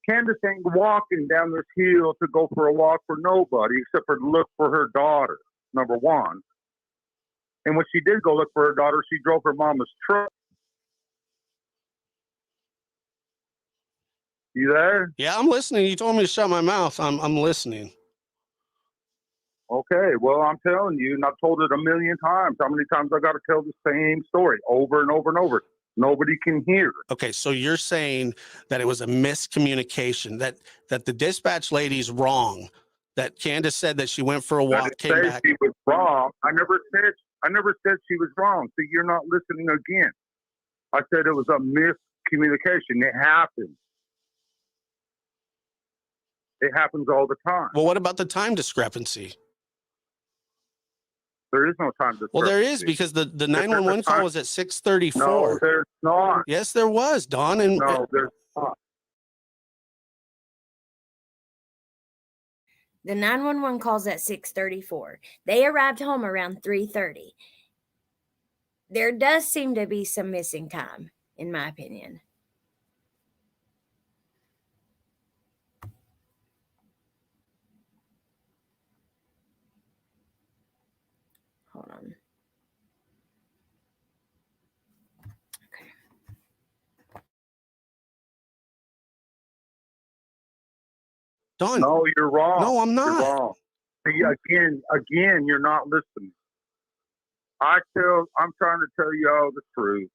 Candace ain't walking down this hill to go for a walk for nobody except for to look for her daughter, number one. And when she did go look for her daughter, she drove her mama's truck. You there? Yeah, I'm listening. You told me to shut my mouth. I'm listening. Okay, well, I'm telling you, and I've told it a million times. How many times I got to tell the same story over and over and over? Nobody can hear. Okay, so you're saying that it was a miscommunication, that the dispatch lady's wrong, that Candace said that she went for a I walk, didn't came say back. she was wrong. I never said she was wrong. So you're not listening again. I said it was a miscommunication. It happened. It happens all the time. Well, what about the time discrepancy? There is no time discrepancy. Well, there is, because the 911 call was at 6:34. No, there's not. Yes, there was, Don. And No, there's not. The 911 calls at 6:34. They arrived home around 3:30. There does seem to be some missing time, in my opinion. Hold on. Don. No, you're wrong. No, I'm not. You're wrong. See, again, you're not listening. I'm trying to tell you all the truth,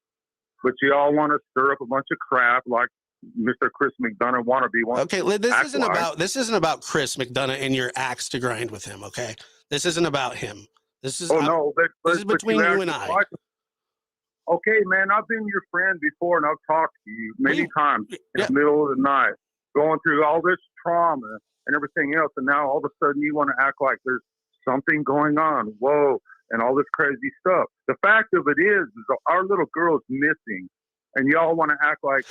but you all want to stir up a bunch of crap like Mr. Chris McDonough wannabe wants. Okay, this isn't about Chris McDonough and your axe to grind with him. Okay, this isn't about him. This is this is between you and I. Okay, man, I've been your friend before, and I've talked to you many times in the middle of the night, going through all this trauma and everything else, and now all of a sudden you want to act like there's something going on. Whoa, and all this crazy stuff. The fact of it is our little girl's missing, and y'all want to act like,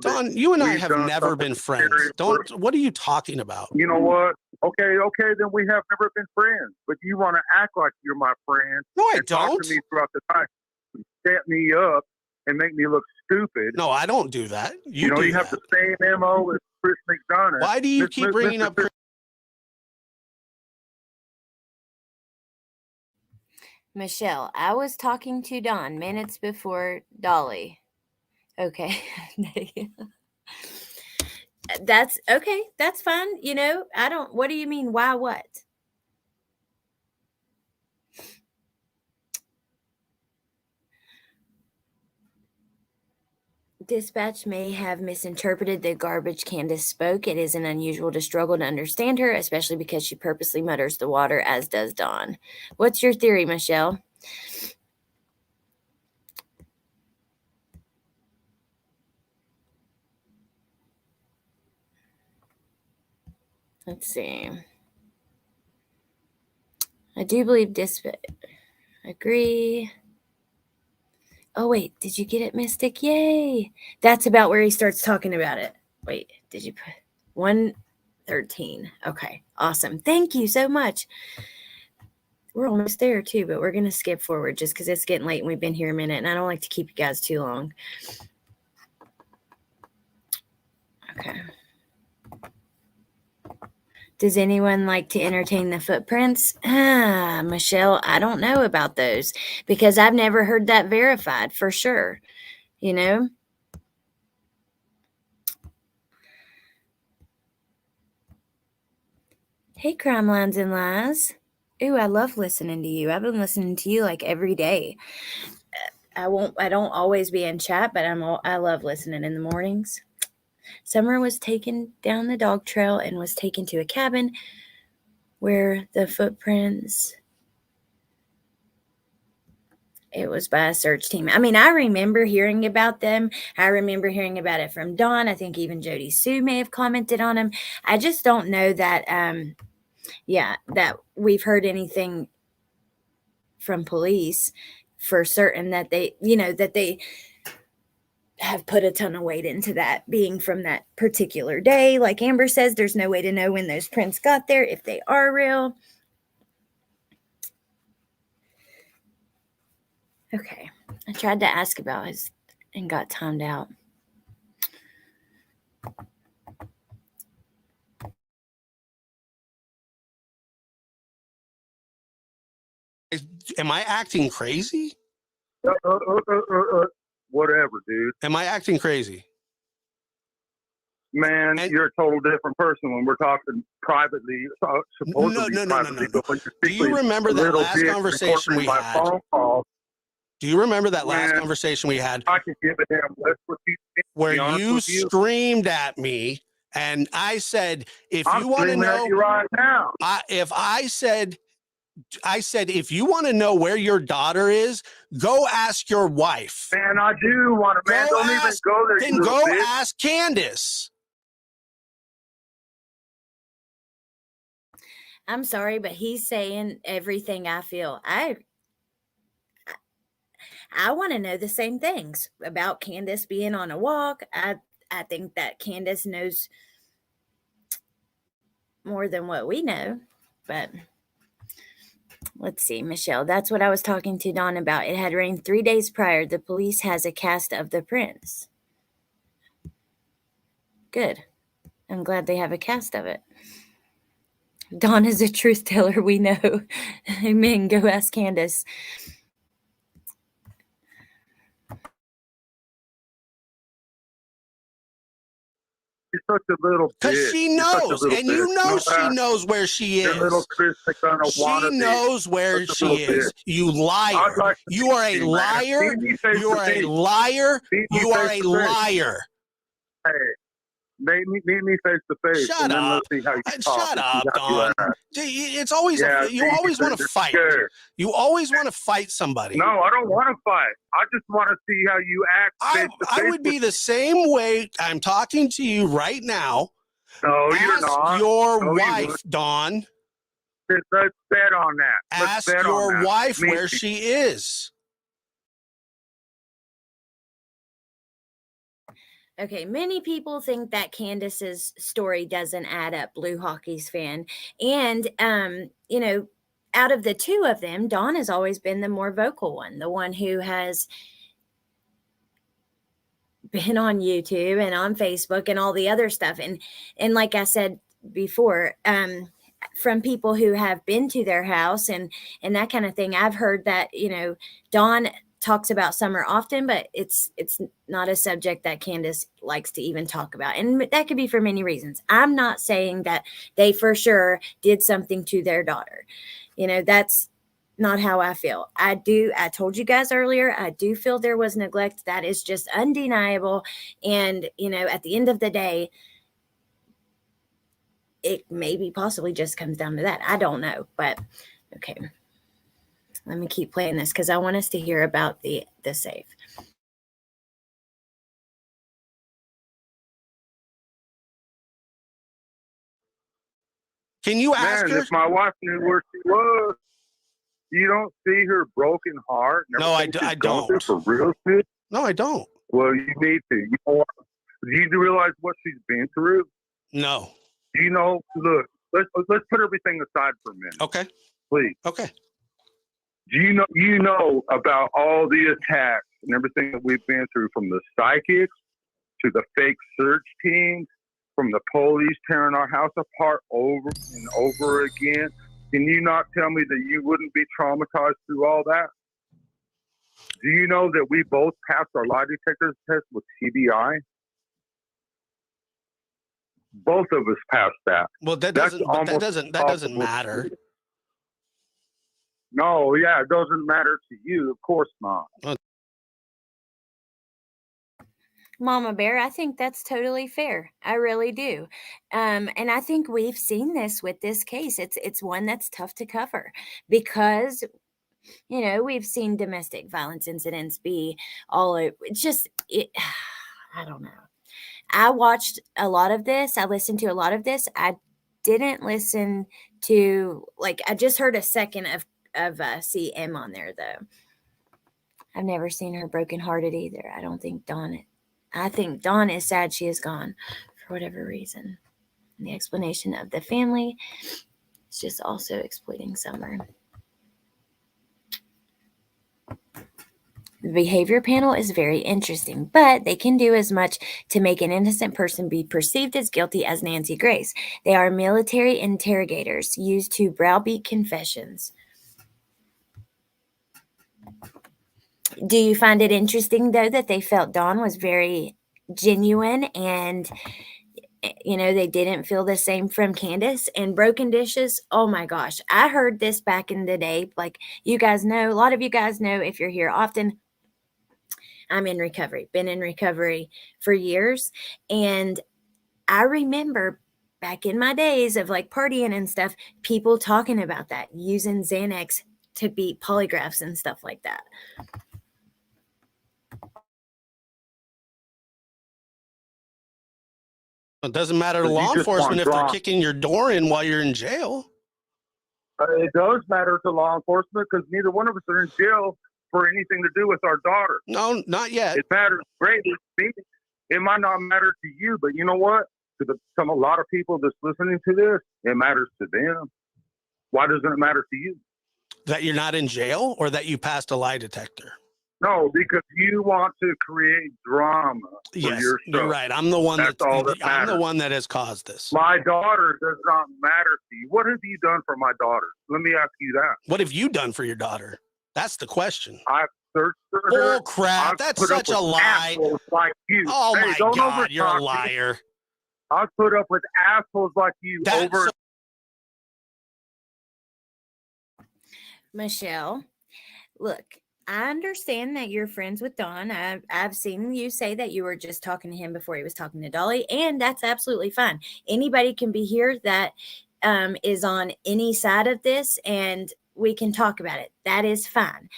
Don, you and I have never been friends. What are you talking about? You know what? Okay, then we have never been friends, but you want to act like you're my friend. No, I and talk don't. to me throughout the night, set me up, and make me look stupid. No, I don't do that. You have the same MO as Chris McDonough. Why do you keep bringing up Chris? Michelle, I was talking to Don minutes before Dolly. Okay. That's okay. That's fine. What do you mean? Why what? Dispatch may have misinterpreted the garbage Candace spoke. It isn't unusual to struggle to understand her, especially because she purposely mutters the water, as does Don. What's your theory, Michelle? Let's see. I do believe dispatch. Agree. Oh, wait. Did you get it, Mystic? Yay. That's about where he starts talking about it. Wait, did you put 113? Okay, awesome. Thank you so much. We're almost there, too, but we're going to skip forward just because it's getting late and we've been here a minute, and I don't like to keep you guys too long. Okay. Does anyone like to entertain the footprints? Michelle, I don't know about those because I've never heard that verified for sure. Hey, Crime Lines and Lies. Ooh, I love listening to you. I've been listening to you like every day. I don't always be in chat, but I love listening in the mornings. Summer was taken down the dog trail and was taken to a cabin where the footprints, it was by a search team. I mean, I remember hearing about them. I remember hearing about it from Dawn. I think even Jody Sue may have commented on them. I just don't know that, that we've heard anything from police for certain that they, have put a ton of weight into that being from that particular day. Like Amber says, there's no way to know when those prints got there, if they are real. Okay. I tried to ask about his and got timed out. Am I acting crazy? Whatever, dude. Am I acting crazy? Man, you're a total different person when we're talking privately. Supposedly privately. But when you're Do you remember that last conversation we had? Do you remember that last conversation we had? I can give a damn less what you think, where you screamed at me, and I said, "If you want to know," right now. I said, if you want to know where your daughter is, go ask your wife. Man, I do want to. Man, don't even go there. Then go ask Candace. I'm sorry, but he's saying everything I feel. I want to know the same things about Candace being on a walk. I think that Candace knows more than what we know, but let's see, Michelle, that's what I was talking to Dawn about. It had rained 3 days prior. The police has a cast of the prints. Good. I'm glad they have a cast of it. Dawn is a truth teller, we know. Amen. Go ask Candace. She's such a little bitch. Because she knows, and you know she knows where she is. Little Chris, she knows where she is. You liar. You are a liar. You are a liar. You are a liar. Hey, meet me face to face. Shut up. Shut up, Don. It's always you always want to fight. You always want to fight somebody. No, I don't want to fight. I just want to see how you act. I would be the same way. I'm talking to you right now. No, you're Ask not. your wife, Dawn. Let's bet on that. Ask your wife where she is. Okay, many people think that Candace's story doesn't add up, Blue Hockey's fan. And, you know, out of the two of them, Dawn has always been the more vocal one, the one who has been on YouTube and on Facebook and all the other stuff. And like I said before, from people who have been to their house and that kind of thing, I've heard that, you know, Dawn talks about Summer often, but it's not a subject that Candace likes to even talk about. And that could be for many reasons. I'm not saying that they for sure did something to their daughter. You know, that's not how I feel. I told you guys earlier, I do feel there was neglect. That is just undeniable. And, you know, at the end of the day, it maybe possibly just comes down to that. I don't know, but okay. Let me keep playing this because I want us to hear about the safe. Can you ask her? If my wife knew where she was, you don't see her broken heart. No, I don't. For real shit? No, I don't. Well, you need to. You know what? Do you realize what she's been through? No. You know, look, let's put everything aside for a minute. Okay. Please. Okay. Do you know about all the attacks and everything that we've been through, from the psychics to the fake search teams, from the police tearing our house apart over and over again? Can you not tell me that you wouldn't be traumatized through all that? Do you know that we both passed our lie detector test with TBI? Both of us passed that. Well, that doesn't matter. No, yeah, it doesn't matter to you. Of course not. Mama Bear, I think that's totally fair. I really do. And I think we've seen this with this case. It's one that's tough to cover because, you know, we've seen domestic violence incidents be all over. I don't know. I watched a lot of this. I listened to a lot of this. I didn't listen to, I just heard a second of CM on there, though. I've never seen her brokenhearted either. I don't think Dawn I think Dawn is sad she is gone for whatever reason. And the explanation of the family is just also exploiting Summer. The behavior panel is very interesting, but they can do as much to make an innocent person be perceived as guilty as Nancy Grace. They are military interrogators used to browbeat confessions. Do you find it interesting, though, that they felt Dawn was very genuine and, you know, they didn't feel the same from Candace? And broken dishes, oh my gosh, I heard this back in the day. Like you guys know, a lot of you guys know if you're here often, I'm in recovery, been in recovery for years. And I remember back in my days of like partying and stuff, people talking about that, using Xanax to beat polygraphs and stuff like that. It doesn't matter to But you law just want enforcement if they're drama. kicking your door in while you're in jail. It does matter to law enforcement because neither one of us are in jail for anything to do with our daughter. No, not yet. It matters greatly to me. It might not matter to you, but you know what? To a lot of people that's listening to this, it matters to them. Why doesn't it matter to you? That you're not in jail or that you passed a lie detector? No, because you want to create drama for Yes, yourself. you're right. I'm the one That's all that I'm the matters. one that has caused this. My daughter does not matter to you. What have you done for my daughter? Let me ask you that. What have you done for your daughter? That's the question. I've searched for her. Bull crap. I've That's put up such a with lie. assholes like you. Oh Hey, my don't God, you're a overtalk me. liar. I've put up with assholes like you over. Michelle, look, I understand that you're friends with Don. I've seen you say that you were just talking to him before he was talking to Dolly, and that's absolutely fine. Anybody can be here that is on any side of this, and we can talk about it. That is fine.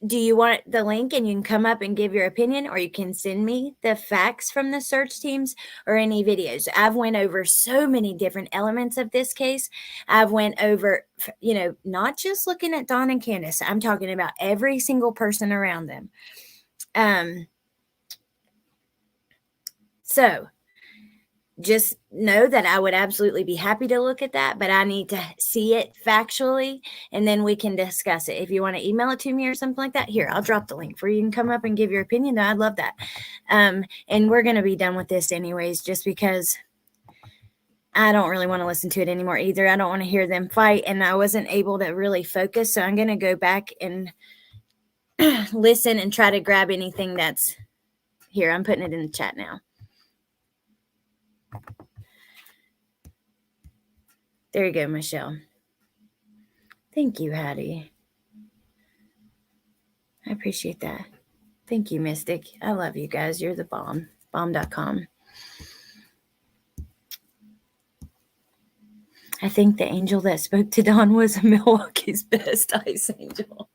Do you want the link and you can come up and give your opinion, or you can send me the facts from the search teams or any videos? I've went over so many different elements of this case. I've went over, you know, not just looking at Dawn and Candace. I'm talking about every single person around them. So just know that I would absolutely be happy to look at that, but I need to see it factually, and then we can discuss it. If you want to email it to me or something like that, here, I'll drop the link for you. You can come up and give your opinion. I'd love that. And we're going to be done with this anyways, just because I don't really want to listen to it anymore either. I don't want to hear them fight, and I wasn't able to really focus. So I'm going to go back and listen and try to grab anything that's here. I'm putting it in the chat now. There you go, Michelle. Thank you, Hattie. I appreciate that. Thank you, Mystic. I love you guys. You're the bomb. Bomb.com. I think the angel that spoke to Dawn was Milwaukee's best ice angel.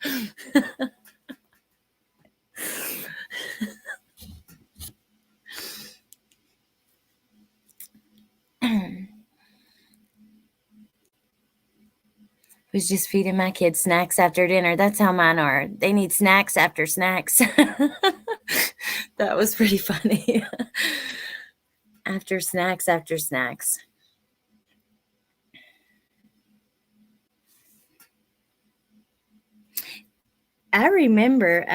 Was just feeding my kids snacks after dinner. That's how mine are. They need snacks after snacks. That was pretty funny. After snacks after snacks. I remember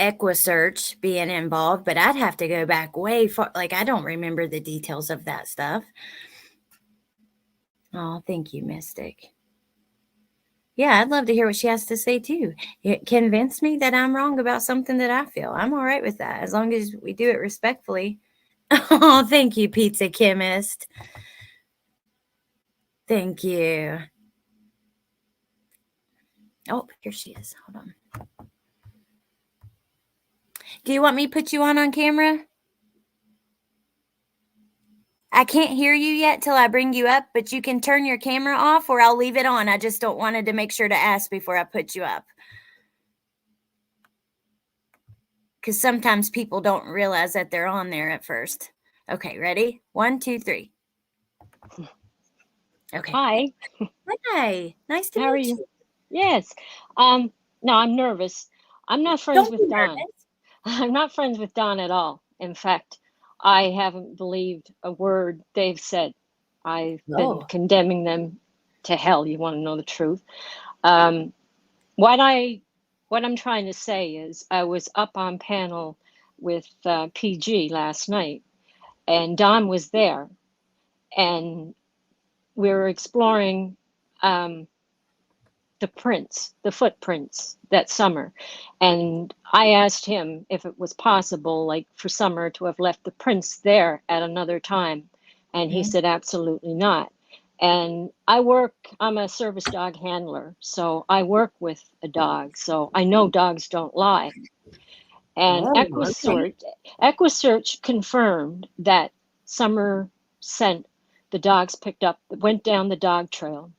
EquiSearch being involved, but I'd have to go back way far. Like, I don't remember the details of that stuff. Oh, thank you, Mystic. Yeah, I'd love to hear what she has to say too. It convinced me that I'm wrong about something that I feel. I'm all right with that as long as we do it respectfully. Oh, thank you, Pizza Chemist. Thank you. Oh, here she is. Hold on. Do you want me to put you on camera? I can't hear you yet till I bring you up, but you can turn your camera off or I'll leave it on. I just don't wanted to make sure to ask before I put you up. Because sometimes people don't realize that they're on there at first. Okay, ready? 1, 2, 3. Okay. Hi. Hi. Nice to How are meet you? you. Yes. No, I'm nervous. I'm not friends Don't be with Don. nervous. I'm not friends with Don at all. In fact, I haven't believed a word they've said. I've been Oh. condemning them to hell. You want to know the truth? Um, what I'm trying to say is, I was up on panel with PG last night, and Don was there, and we were exploring the footprints that Summer. And I asked him if it was possible, like for Summer to have left the prints there at another time. And he Mhm. said, absolutely not. And I'm a service dog handler, so I work with a dog, so I know dogs don't lie. And Oh, okay. EquiSearch confirmed that Summer scent the dogs picked up, went down the dog trail.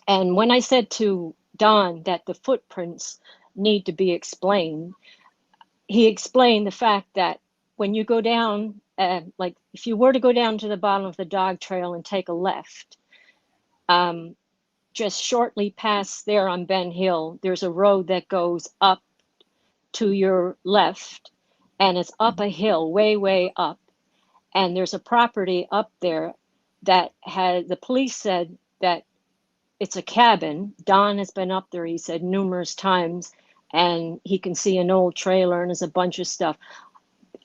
And when I said to Don that the footprints need to be explained, he explained the fact that when you go down, like if you were to go down to the bottom of the dog trail and take a left, um, just shortly past there on Ben Hill, there's a road that goes up to your left, and it's up a hill, way, way up. And there's a property up there that had, the police said that it's a cabin. Don has been up there, he said, numerous times, and he can see an old trailer and there's a bunch of stuff.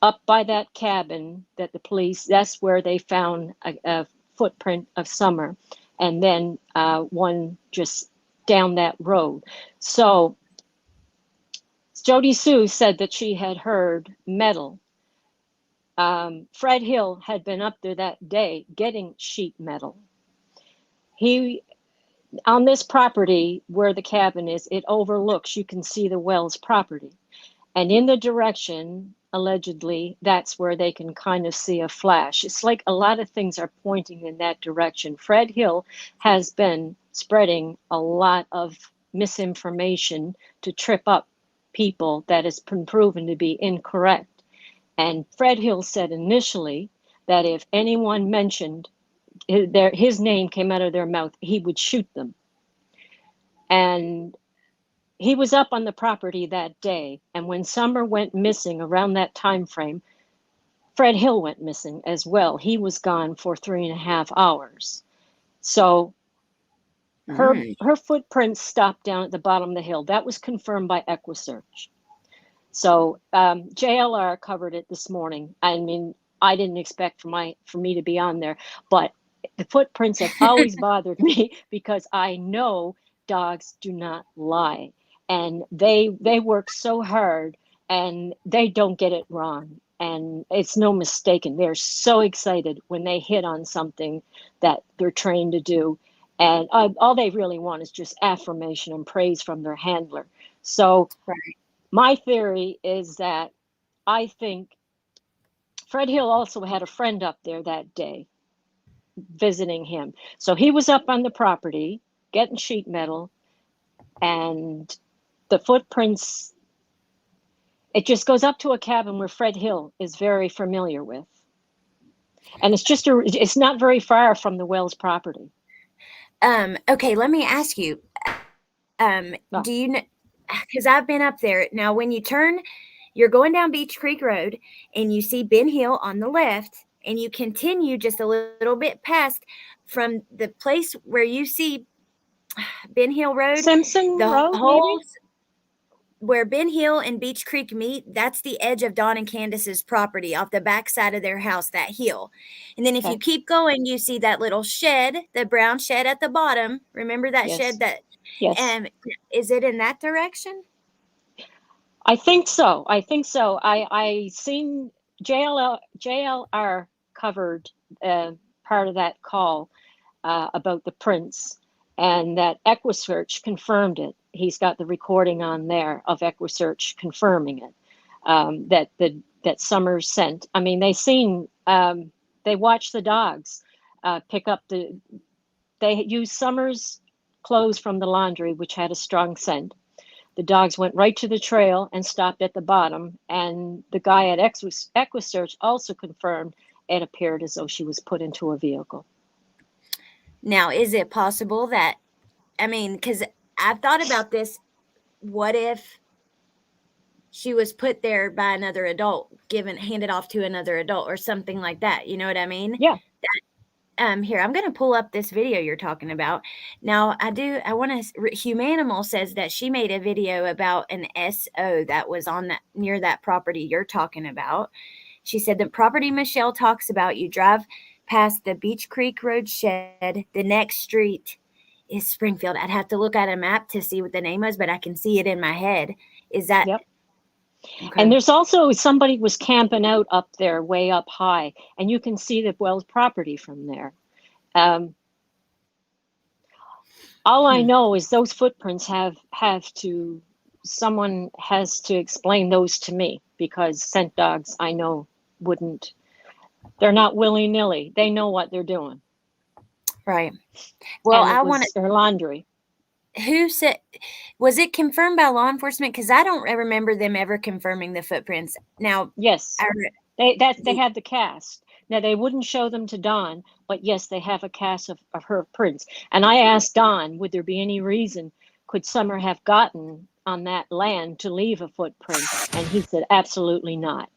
Up by that cabin that the police, that's where they found a footprint of Summer, and then one just down that road. So Jody Sue said that she had heard metal. Fred Hill had been up there that day getting sheet metal. He, on this property where the cabin is, it overlooks, you can see the Wells property. And in the direction, allegedly, that's where they can kind of see a flash. It's like a lot of things are pointing in that direction. Fred Hill has been spreading a lot of misinformation to trip up people that has been proven to be incorrect. And Fred Hill said initially that if anyone mentioned his name came out of their mouth, he would shoot them. And he was up on the property that day, and when Summer went missing around that time frame, Fred Hill went missing as well. He was gone for 3.5 hours. So her footprints stopped down at the bottom of the hill. That was confirmed by EquiSearch. So JLR covered it this morning. I mean, I didn't expect for me to be on there, but the footprints have always bothered me because I know dogs do not lie, and they work so hard and they don't get it wrong, and it's no mistaken. They're so excited when they hit on something that they're trained to do, and all they really want is just affirmation and praise from their handler. So my theory is that I think Fred Hill also had a friend up there that day visiting him. So he was up on the property getting sheet metal, and the footprints, it just goes up to a cabin where Fred Hill is very familiar with. And it's not very far from the Wells property. Okay, let me ask you, do you know, because I've been up there. Now, when you turn, you're going down Beach Creek Road and you see Ben Hill on the left, and you continue just a little bit past from the place where you see Ben Hill Road, Simpson the Road, whole maybe? where Ben Hill and Beach Creek meet, that's the edge of Don and Candace's property off the back side of their house, that hill. And then if you keep going, you see that little shed, the brown shed at the bottom. Remember that shed that Yes. Is it in that direction? I think so. I seen JLR covered part of that call about the prints, and that EquiSearch confirmed it. He's got the recording on there of EquiSearch confirming it. That Summers sent. I mean, they watched the dogs pick up they used Summers' clothes from the laundry, which had a strong scent. The dogs went right to the trail and stopped at the bottom. And the guy at EquiSearch also confirmed it appeared as though she was put into a vehicle. Now, is it possible that, I mean, because I've thought about this. What if she was put there by another adult, handed off to another adult or something like that? You know what I mean? Yeah. Here, I'm going to pull up this video you're talking about. Now, I want to, Humanimal says that she made a video about an SO that was on that near that property you're talking about. She said the property Michelle talks about, you drive past the Beach Creek Road shed, the next street is Springfield. I'd have to look at a map to see what the name was, but I can see it in my head. Is that? Yep. Okay. And there's also somebody was camping out up there, way up high, and you can see the Wells property from there. All I know is those footprints someone has to explain those to me, because scent dogs, I know, wouldn't. They're not willy-nilly. They know what they're doing. Right. Well, and I want to. their laundry. Who said? Was it confirmed by law enforcement? Because I don't remember them ever confirming the footprints. Now, yes, they have the cast. Now they wouldn't show them to Dawn, but yes, they have a cast of her prints. And I asked Dawn, would there be any reason could Summer have gotten on that land to leave a footprint? And he said, absolutely not.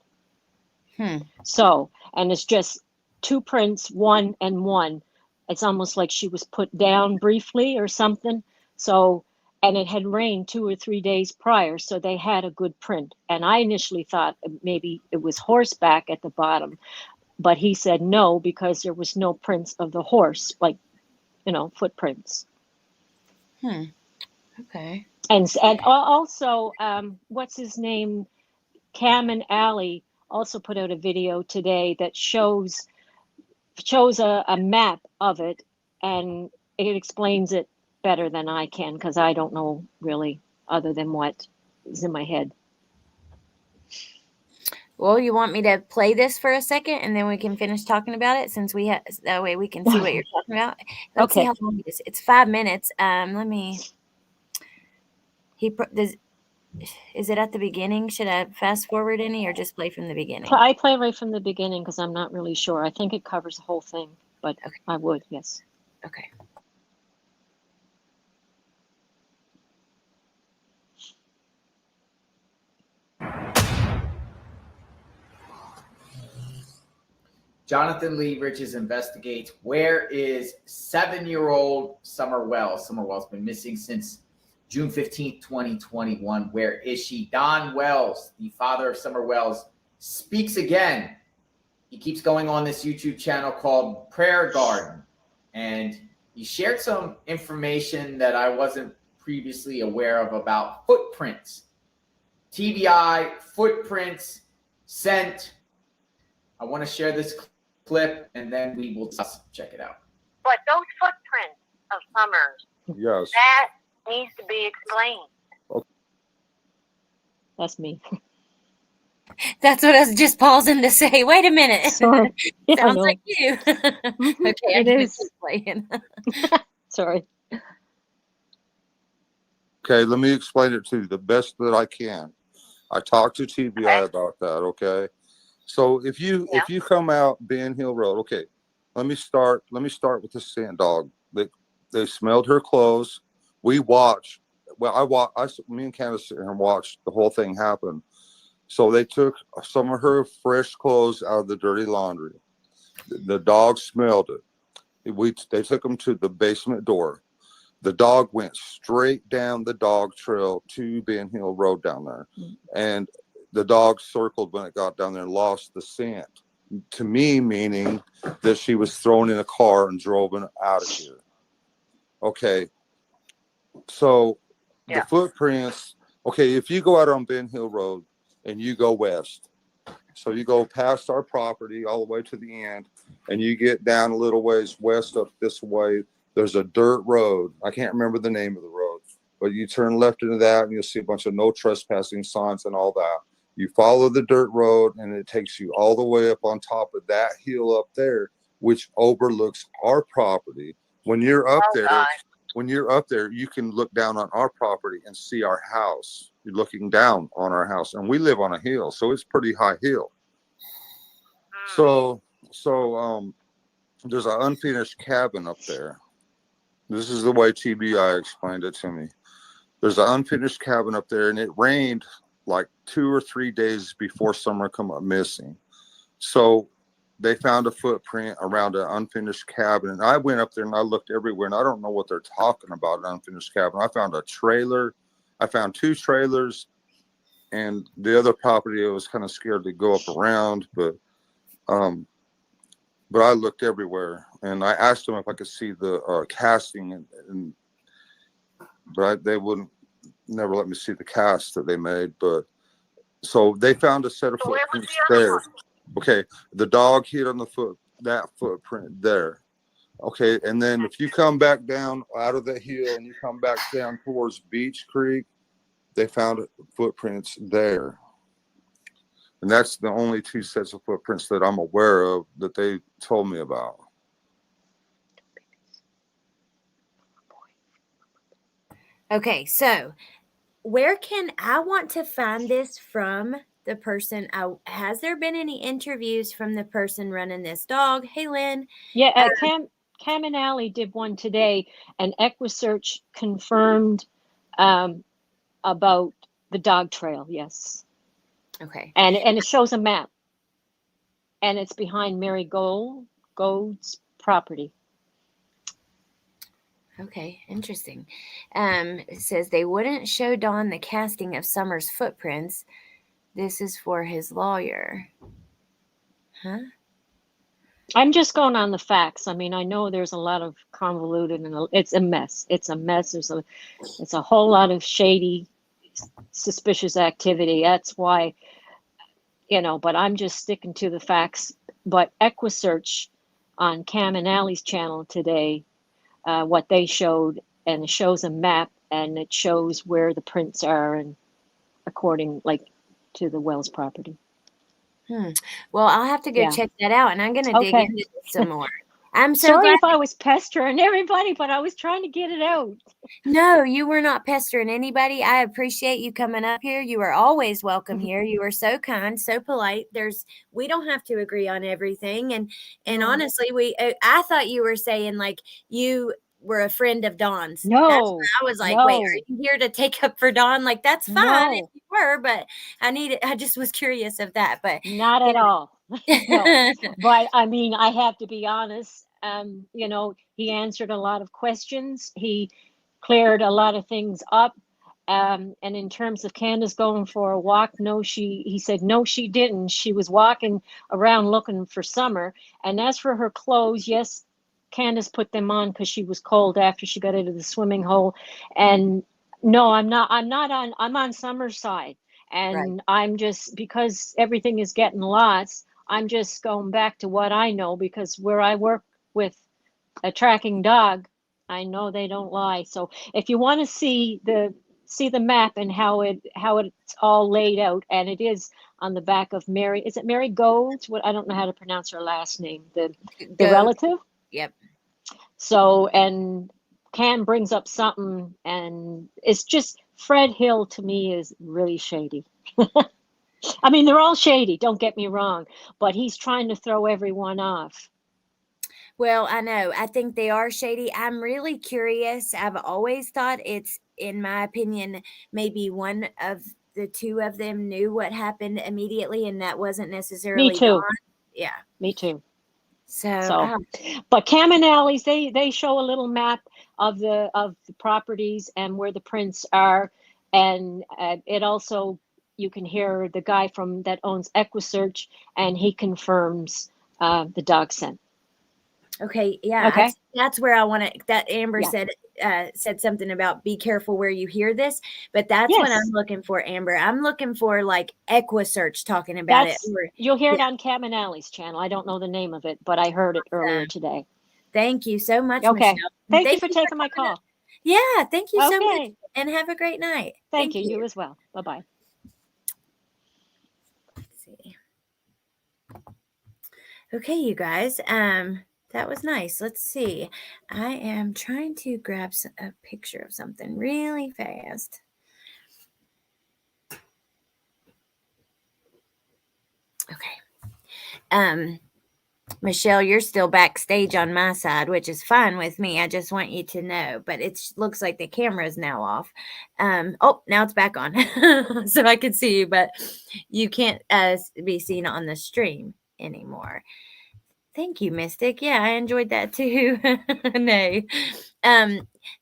So, and it's just 2 prints, 1 and 1. It's almost like she was put down briefly or something. So, and it had rained 2 or 3 days prior, so they had a good print. And I initially thought maybe it was horseback at the bottom, but he said no, because there was no prints of the horse, like, footprints. Okay. And also, what's his name? Cam and Allie also put out a video today that shows a map of it, and it explains it better than I can, because I don't know really, other than what is in my head. Well, you want me to play this for a second and then we can finish talking about it, since we have, that way we can see what you're talking about. Let's see Okay. how long it is. It's 5 minutes. Let me. Is it at the beginning? Should I fast forward any or just play from the beginning? I play right from the beginning because I'm not really sure. I think it covers the whole thing, but okay. I would, yes. Okay. Jonathan Lee Riches investigates, where is 7-year-old Summer Wells? Summer Wells been missing since June 15th, 2021. Where is she? Don Wells, the father of Summer Wells, speaks again. He keeps going on this YouTube channel called Prayer Garden, and he shared some information that I wasn't previously aware of about footprints. TBI, footprints, scent. I want to share this clip, and then we will check it out. But those footprints of Summers, yes, that needs to be explained. Okay. That's me. That's what I was just pausing to say. Wait a minute. Sorry. Sounds like you. Okay, it is. Playing. Sorry. Okay, let me explain it to you the best that I can. I talked to TBI about that, okay? So if you come out Ben Hill Road, okay, let me start with the scent dog. They smelled her clothes. We watched. Well, me and Candace sit here and watched the whole thing happen. So they took some of her fresh clothes out of the dirty laundry. The dog smelled it. They took them to the basement door. The dog went straight down the dog trail to Ben Hill Road down there. And the dog circled when it got down there and lost the scent. To me, meaning that she was thrown in a car and driven out of here. Okay. So the footprints, okay, if you go out on Ben Hill Road and you go west, so you go past our property all the way to the end, and you get down a little ways west up this way, there's a dirt road. I can't remember the name of the road, but you turn left into that and you'll see a bunch of no trespassing signs and all that. You follow the dirt road and it takes you all the way up on top of that hill up there, which overlooks our property. When you're up there, you can look down on our property and see our house. You're looking down on our house, and we live on a hill, so it's pretty high hill. So there's an unfinished cabin up there. This is the way TBI explained it to me. There's an unfinished cabin up there, and it rained like 2 or 3 days before Summer come up missing. So they found a footprint around an unfinished cabin. And I went up there and I looked everywhere, and I don't know what they're talking about, an unfinished cabin. I found a trailer. I found 2 trailers, and the other property I was kind of scared to go up around, but I looked everywhere, and I asked them if I could see the casting, but they wouldn't never let me see the cast that they made. But so they found a set of footprints there. Okay, the dog hid on that footprint there. Okay, and then if you come back down out of the hill and you come back down towards Beach Creek, they found footprints there. And that's the only 2 sets of footprints that I'm aware of that they told me about. Okay, so where can I want to find this from the person? Has there been any interviews from the person running this dog? Hey, Lynn. Yeah, Cam and Allie did one today, and EquiSearch confirmed about the dog trail. Yes. Okay. And it shows a map, and it's behind Mary Gold's property. Okay, interesting. It says they wouldn't show Don the casting of Summer's footprints. This is for his lawyer. Huh? I'm just going on the facts. I mean, I know there's a lot of convoluted, and it's a mess. It's a mess. It's a whole lot of shady, suspicious activity. That's why, but I'm just sticking to the facts. But EquiSearch on Cam and Allie's channel today, what they showed, and it shows a map, and it shows where the prints are, and according to the Wells property. Well, I'll have to go Yeah. check that out, and I'm going to dig Okay. into this some more. I'm so Sorry glad. if I was pestering everybody, but I was trying to get it out. No, you were not pestering anybody. I appreciate you coming up here. You are always welcome here. You are so kind, so polite. We don't have to agree on everything, and honestly, I thought you were saying like you were a friend of Dawn's. That's No, where I was like, wait, are you here to take up for Dawn? Like, that's fine if No. you were, but I just was curious of that. But Not at all. No. But I mean, I have to be honest. He answered a lot of questions. He cleared a lot of things up. And in terms of Candace going for a walk, he said, no, she didn't. She was walking around looking for Summer. And as for her clothes, yes, Candace put them on because she was cold after she got into the swimming hole. And no, I'm on Summer's side. And I'm just, because everything is getting lost, I'm just going back to what I know, because where I work with a tracking dog, I know they don't lie. So if you want to see the map and how it's all laid out, and it is on the back of Mary, is it Mary Gold's? I don't know how to pronounce her last name. The relative? Yep. So, and Cam brings up something, and it's just, Fred Hill to me is really shady. I mean, they're all shady, don't get me wrong, but he's trying to throw everyone off. Well, I know. I think they are shady. I'm really curious. I've always thought it's, in my opinion, maybe one of the 2 of them knew what happened immediately, and that wasn't necessarily Me too. Dawn. Yeah. Me too. So, but Cam and Allie's, they show a little map of the properties and where the prints are, and it also, you can hear the guy that owns EquiSearch, and he confirms the dog scent. Okay, yeah, Okay. that's where I want to. That Amber Yeah. said something about be careful where you hear this, but that's what I'm looking for, Amber. I'm looking for like EquiSearch talking about it. You'll hear it on Cam and Allie's channel. I don't know the name of it, but I heard it earlier today. Thank you so much, Okay. Michelle. Thank you for taking my call. Yeah, thank you so much, Okay. and have a great night. Thank you. You as well. Bye-bye. Let's see. Okay, you guys. That was nice. Let's see. I am trying to grab a picture of something really fast. Okay. Michelle, you're still backstage on my side, which is fine with me. I just want you to know. But it looks like the camera is now off. Oh, now it's back on. So I can see you, but you can't be seen on the stream anymore. Thank you, Mystic. Yeah, I enjoyed that too. Nay.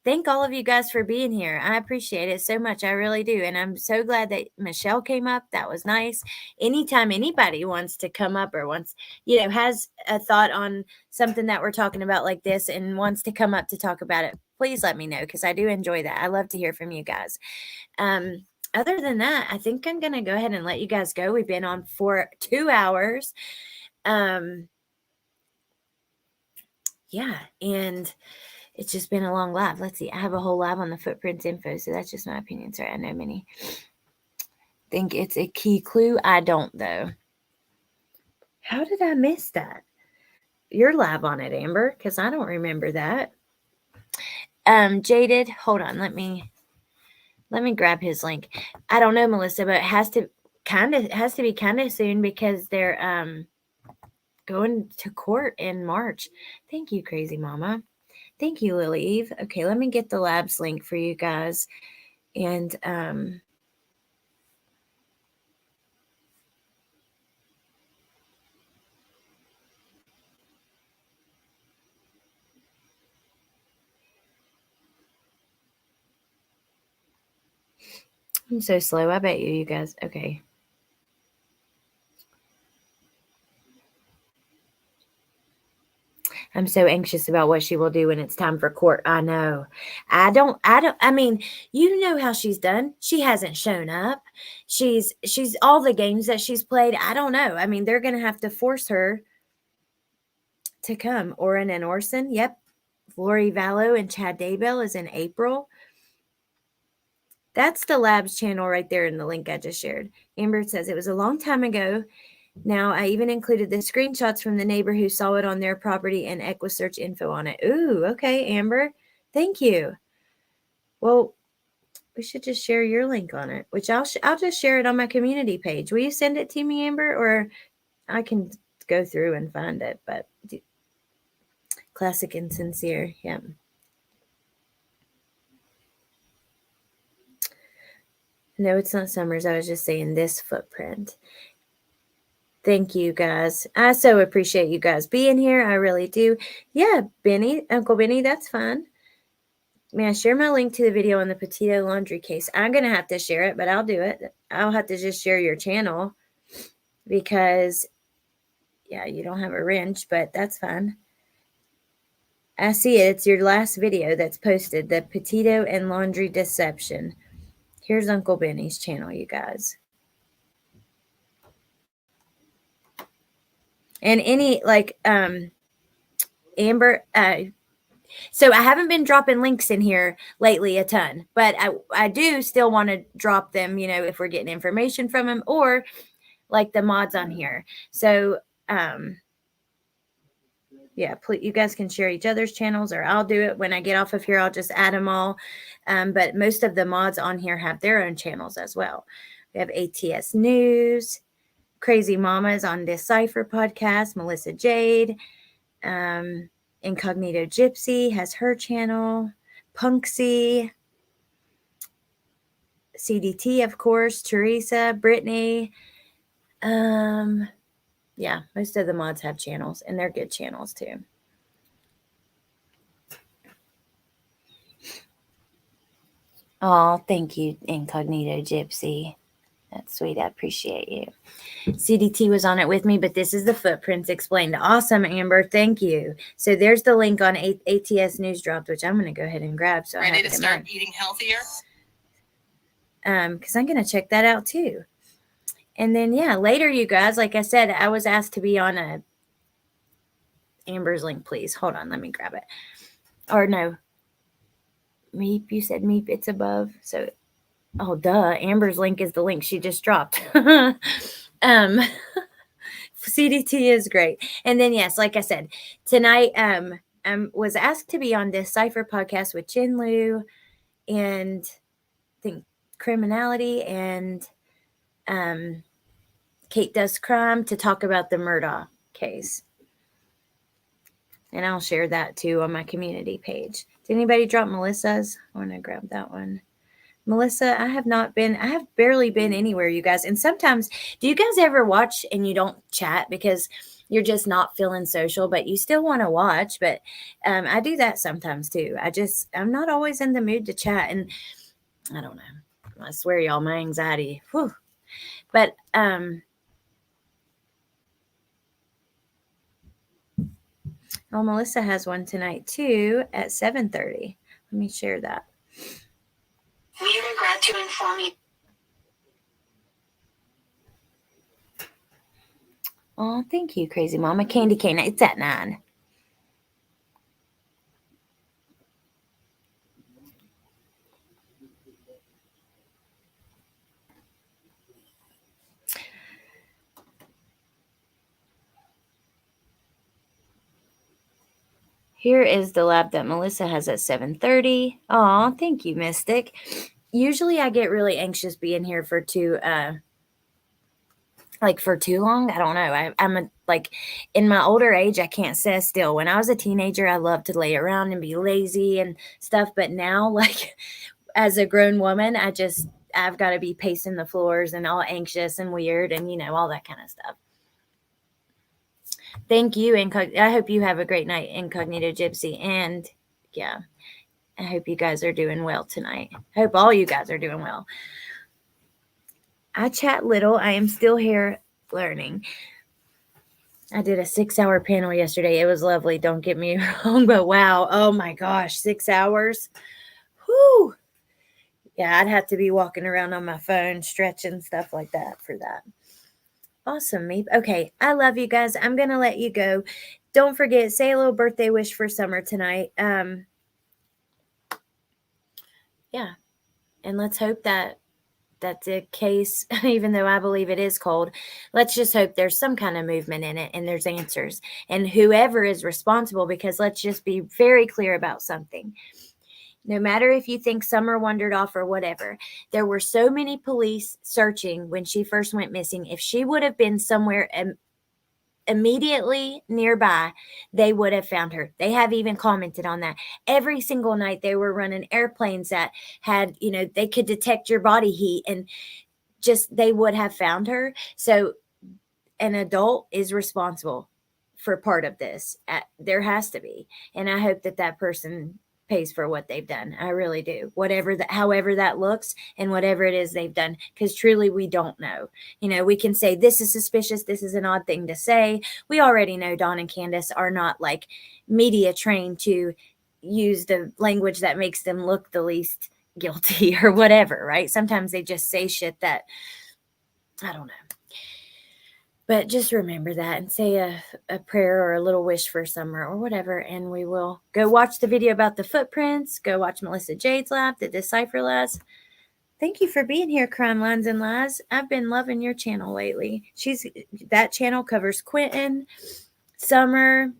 Thank all of you guys for being here. I appreciate it so much. I really do. And I'm so glad that Michelle came up. That was nice. Anytime anybody wants to come up or wants, has a thought on something that we're talking about like this and wants to come up to talk about it, please let me know, because I do enjoy that. I love to hear from you guys. Other than that, I think I'm going to go ahead and let you guys go. We've been on for 2 hours. Yeah, and it's just been a long live. Let's see. I have a whole live on the footprints info, so that's just my opinion. Sorry, I know many think it's a key clue. I don't, though. How did I miss that? You're live on it, Amber, because I don't remember that. Jaded, hold on. Let me grab his link. I don't know, Melissa, but it has to be kind of soon because they're going to court in March. Thank you, Crazy Mama. Thank you, Lily Eve. Okay, let me get the labs link for you guys. And I'm so slow. I bet you guys. Okay. I'm so anxious about what she will do when it's time for court. I know. I mean, you know how she's done. She hasn't shown up. She's all the games that she's played. I don't know. I mean, they're going to have to force her to come. Oren and Orson. Yep. Lori Vallow and Chad Daybell is in April. That's the Labs channel right there in the link I just shared. Amber says it was a long time ago. Now, I even included the screenshots from the neighbor who saw it on their property and Equisearch info on it. Ooh, okay, Amber. Thank you. Well, we should just share your link on it, which I'll just share it on my community page. Will you send it to me, Amber, or I can go through and find it? But classic and sincere, yeah. No, it's not Summers. I was just saying this footprint. Thank you, guys. I so appreciate you guys being here. I really do. Yeah, Benny, Uncle Benny, that's fine. May I share my link to the video on the Petito laundry case? I'm going to have to share it, but I'll do it. I'll have to just share your channel because, yeah, you don't have a wrench, but that's fine. I see it. It's your last video that's posted, the Petito and laundry deception. Here's Uncle Benny's channel, you guys. And any, like, Amber, so I haven't been dropping links in here lately a ton, but I do still want to drop them, if we're getting information from them or like the mods on here. So, yeah, please, you guys can share each other's channels, or I'll do it when I get off of here. I'll just add them all. But most of the mods on here have their own channels as well. We have ATS News, Crazy Mamas on Decipher podcast, Melissa Jade, Incognito Gypsy has her channel, Punksy, CDT, of course, Teresa, Brittany. Yeah, most of the mods have channels, and they're good channels too. Oh, thank you, Incognito Gypsy. That's sweet. I appreciate you. CDT was on it with me, but this is the footprints explained. Awesome, Amber. Thank you. So there's the link on ATS News Dropped, which I'm going to go ahead and grab. So Ready to start eating healthier? Because I'm going to check that out too. And then, yeah, later, you guys, like I said, I was asked to be on a Amber's link, please. Hold on. Let me grab it. Or no. Meep, you said Meep, it's above. So, oh, duh. Amber's link is the link she just dropped. CDT is great. And then, yes, like I said, tonight was asked to be on this Cypher podcast with Chin Lu and I think Criminality and Kate Does Crime to talk about the Murdaugh case. And I'll share that too on my community page. Did anybody drop Melissa's? I want to grab that one. Melissa, I have barely been anywhere, you guys. And sometimes, do you guys ever watch and you don't chat because you're just not feeling social, but you still want to watch? But I do that sometimes too. I'm not always in the mood to chat. And I don't know. I swear, y'all, my anxiety. Whew. But oh, Melissa has one tonight too at 7:30. Let me share that. We regret to inform you. Oh, thank you, Crazy Mama. Candy cane. It's at 9. Here is the lab that Melissa has at 7:30. Oh, thank you, Mystic. Usually I get really anxious being here for too long. I don't know. I'm like in my older age, I can't sit still. When I was a teenager, I loved to lay around and be lazy and stuff. But now, like as a grown woman, I've got to be pacing the floors and all anxious and weird and all that kind of stuff. Thank you, I hope you have a great night, Incognito Gypsy. And yeah, I hope you guys are doing well tonight. I hope all you guys are doing well. I chat little. I am still here learning. I did a 6-hour panel yesterday. It was lovely. Don't get me wrong, but wow. Oh my gosh, 6 hours. Whoo. Yeah, I'd have to be walking around on my phone, stretching, stuff like that for that. Awesome, Meep. Okay, I love you guys. I'm going to let you go. Don't forget, say a little birthday wish for Summer tonight. Yeah, and let's hope that the case, even though I believe it is cold, let's just hope there's some kind of movement in it and there's answers. And whoever is responsible, because let's just be very clear about something. No matter if you think Summer wandered off or whatever, there were so many police searching when she first went missing. If she would have been somewhere immediately nearby, they would have found her. They have even commented on that. Every single night they were running airplanes that had, they could detect your body heat and just they would have found her. So an adult is responsible for part of this. There has to be. And I hope that person pays for what they've done. I really do. However that looks and whatever it is they've done, because truly we don't know. We can say this is suspicious. This is an odd thing to say. We already know Dawn and Candace are not like media trained to use the language that makes them look the least guilty or whatever, right? Sometimes they just say shit that I don't know. But just remember that and say a prayer or a little wish for Summer or whatever. And we will go watch the video about the footprints. Go watch Melissa Jade's lab, the Decipher labs. Thank you for being here, Crime Lines and Lies. I've been loving your channel lately. That channel covers Quentin, Summer,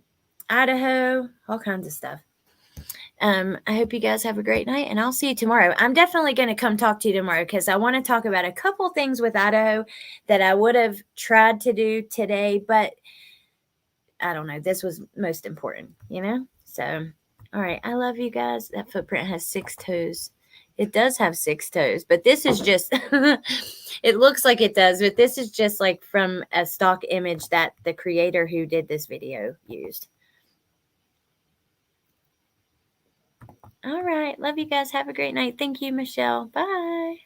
Idaho, all kinds of stuff. I hope you guys have a great night, and I'll see you tomorrow. I'm definitely going to come talk to you tomorrow because I want to talk about a couple things with Idaho that I would have tried to do today, but I don't know. This was most important, So, all right. I love you guys. That footprint has 6 toes. It does have 6 toes, but this is just, it looks like it does, but this is just like from a stock image that the creator who did this video used. All right. Love you guys. Have a great night. Thank you, Michelle. Bye.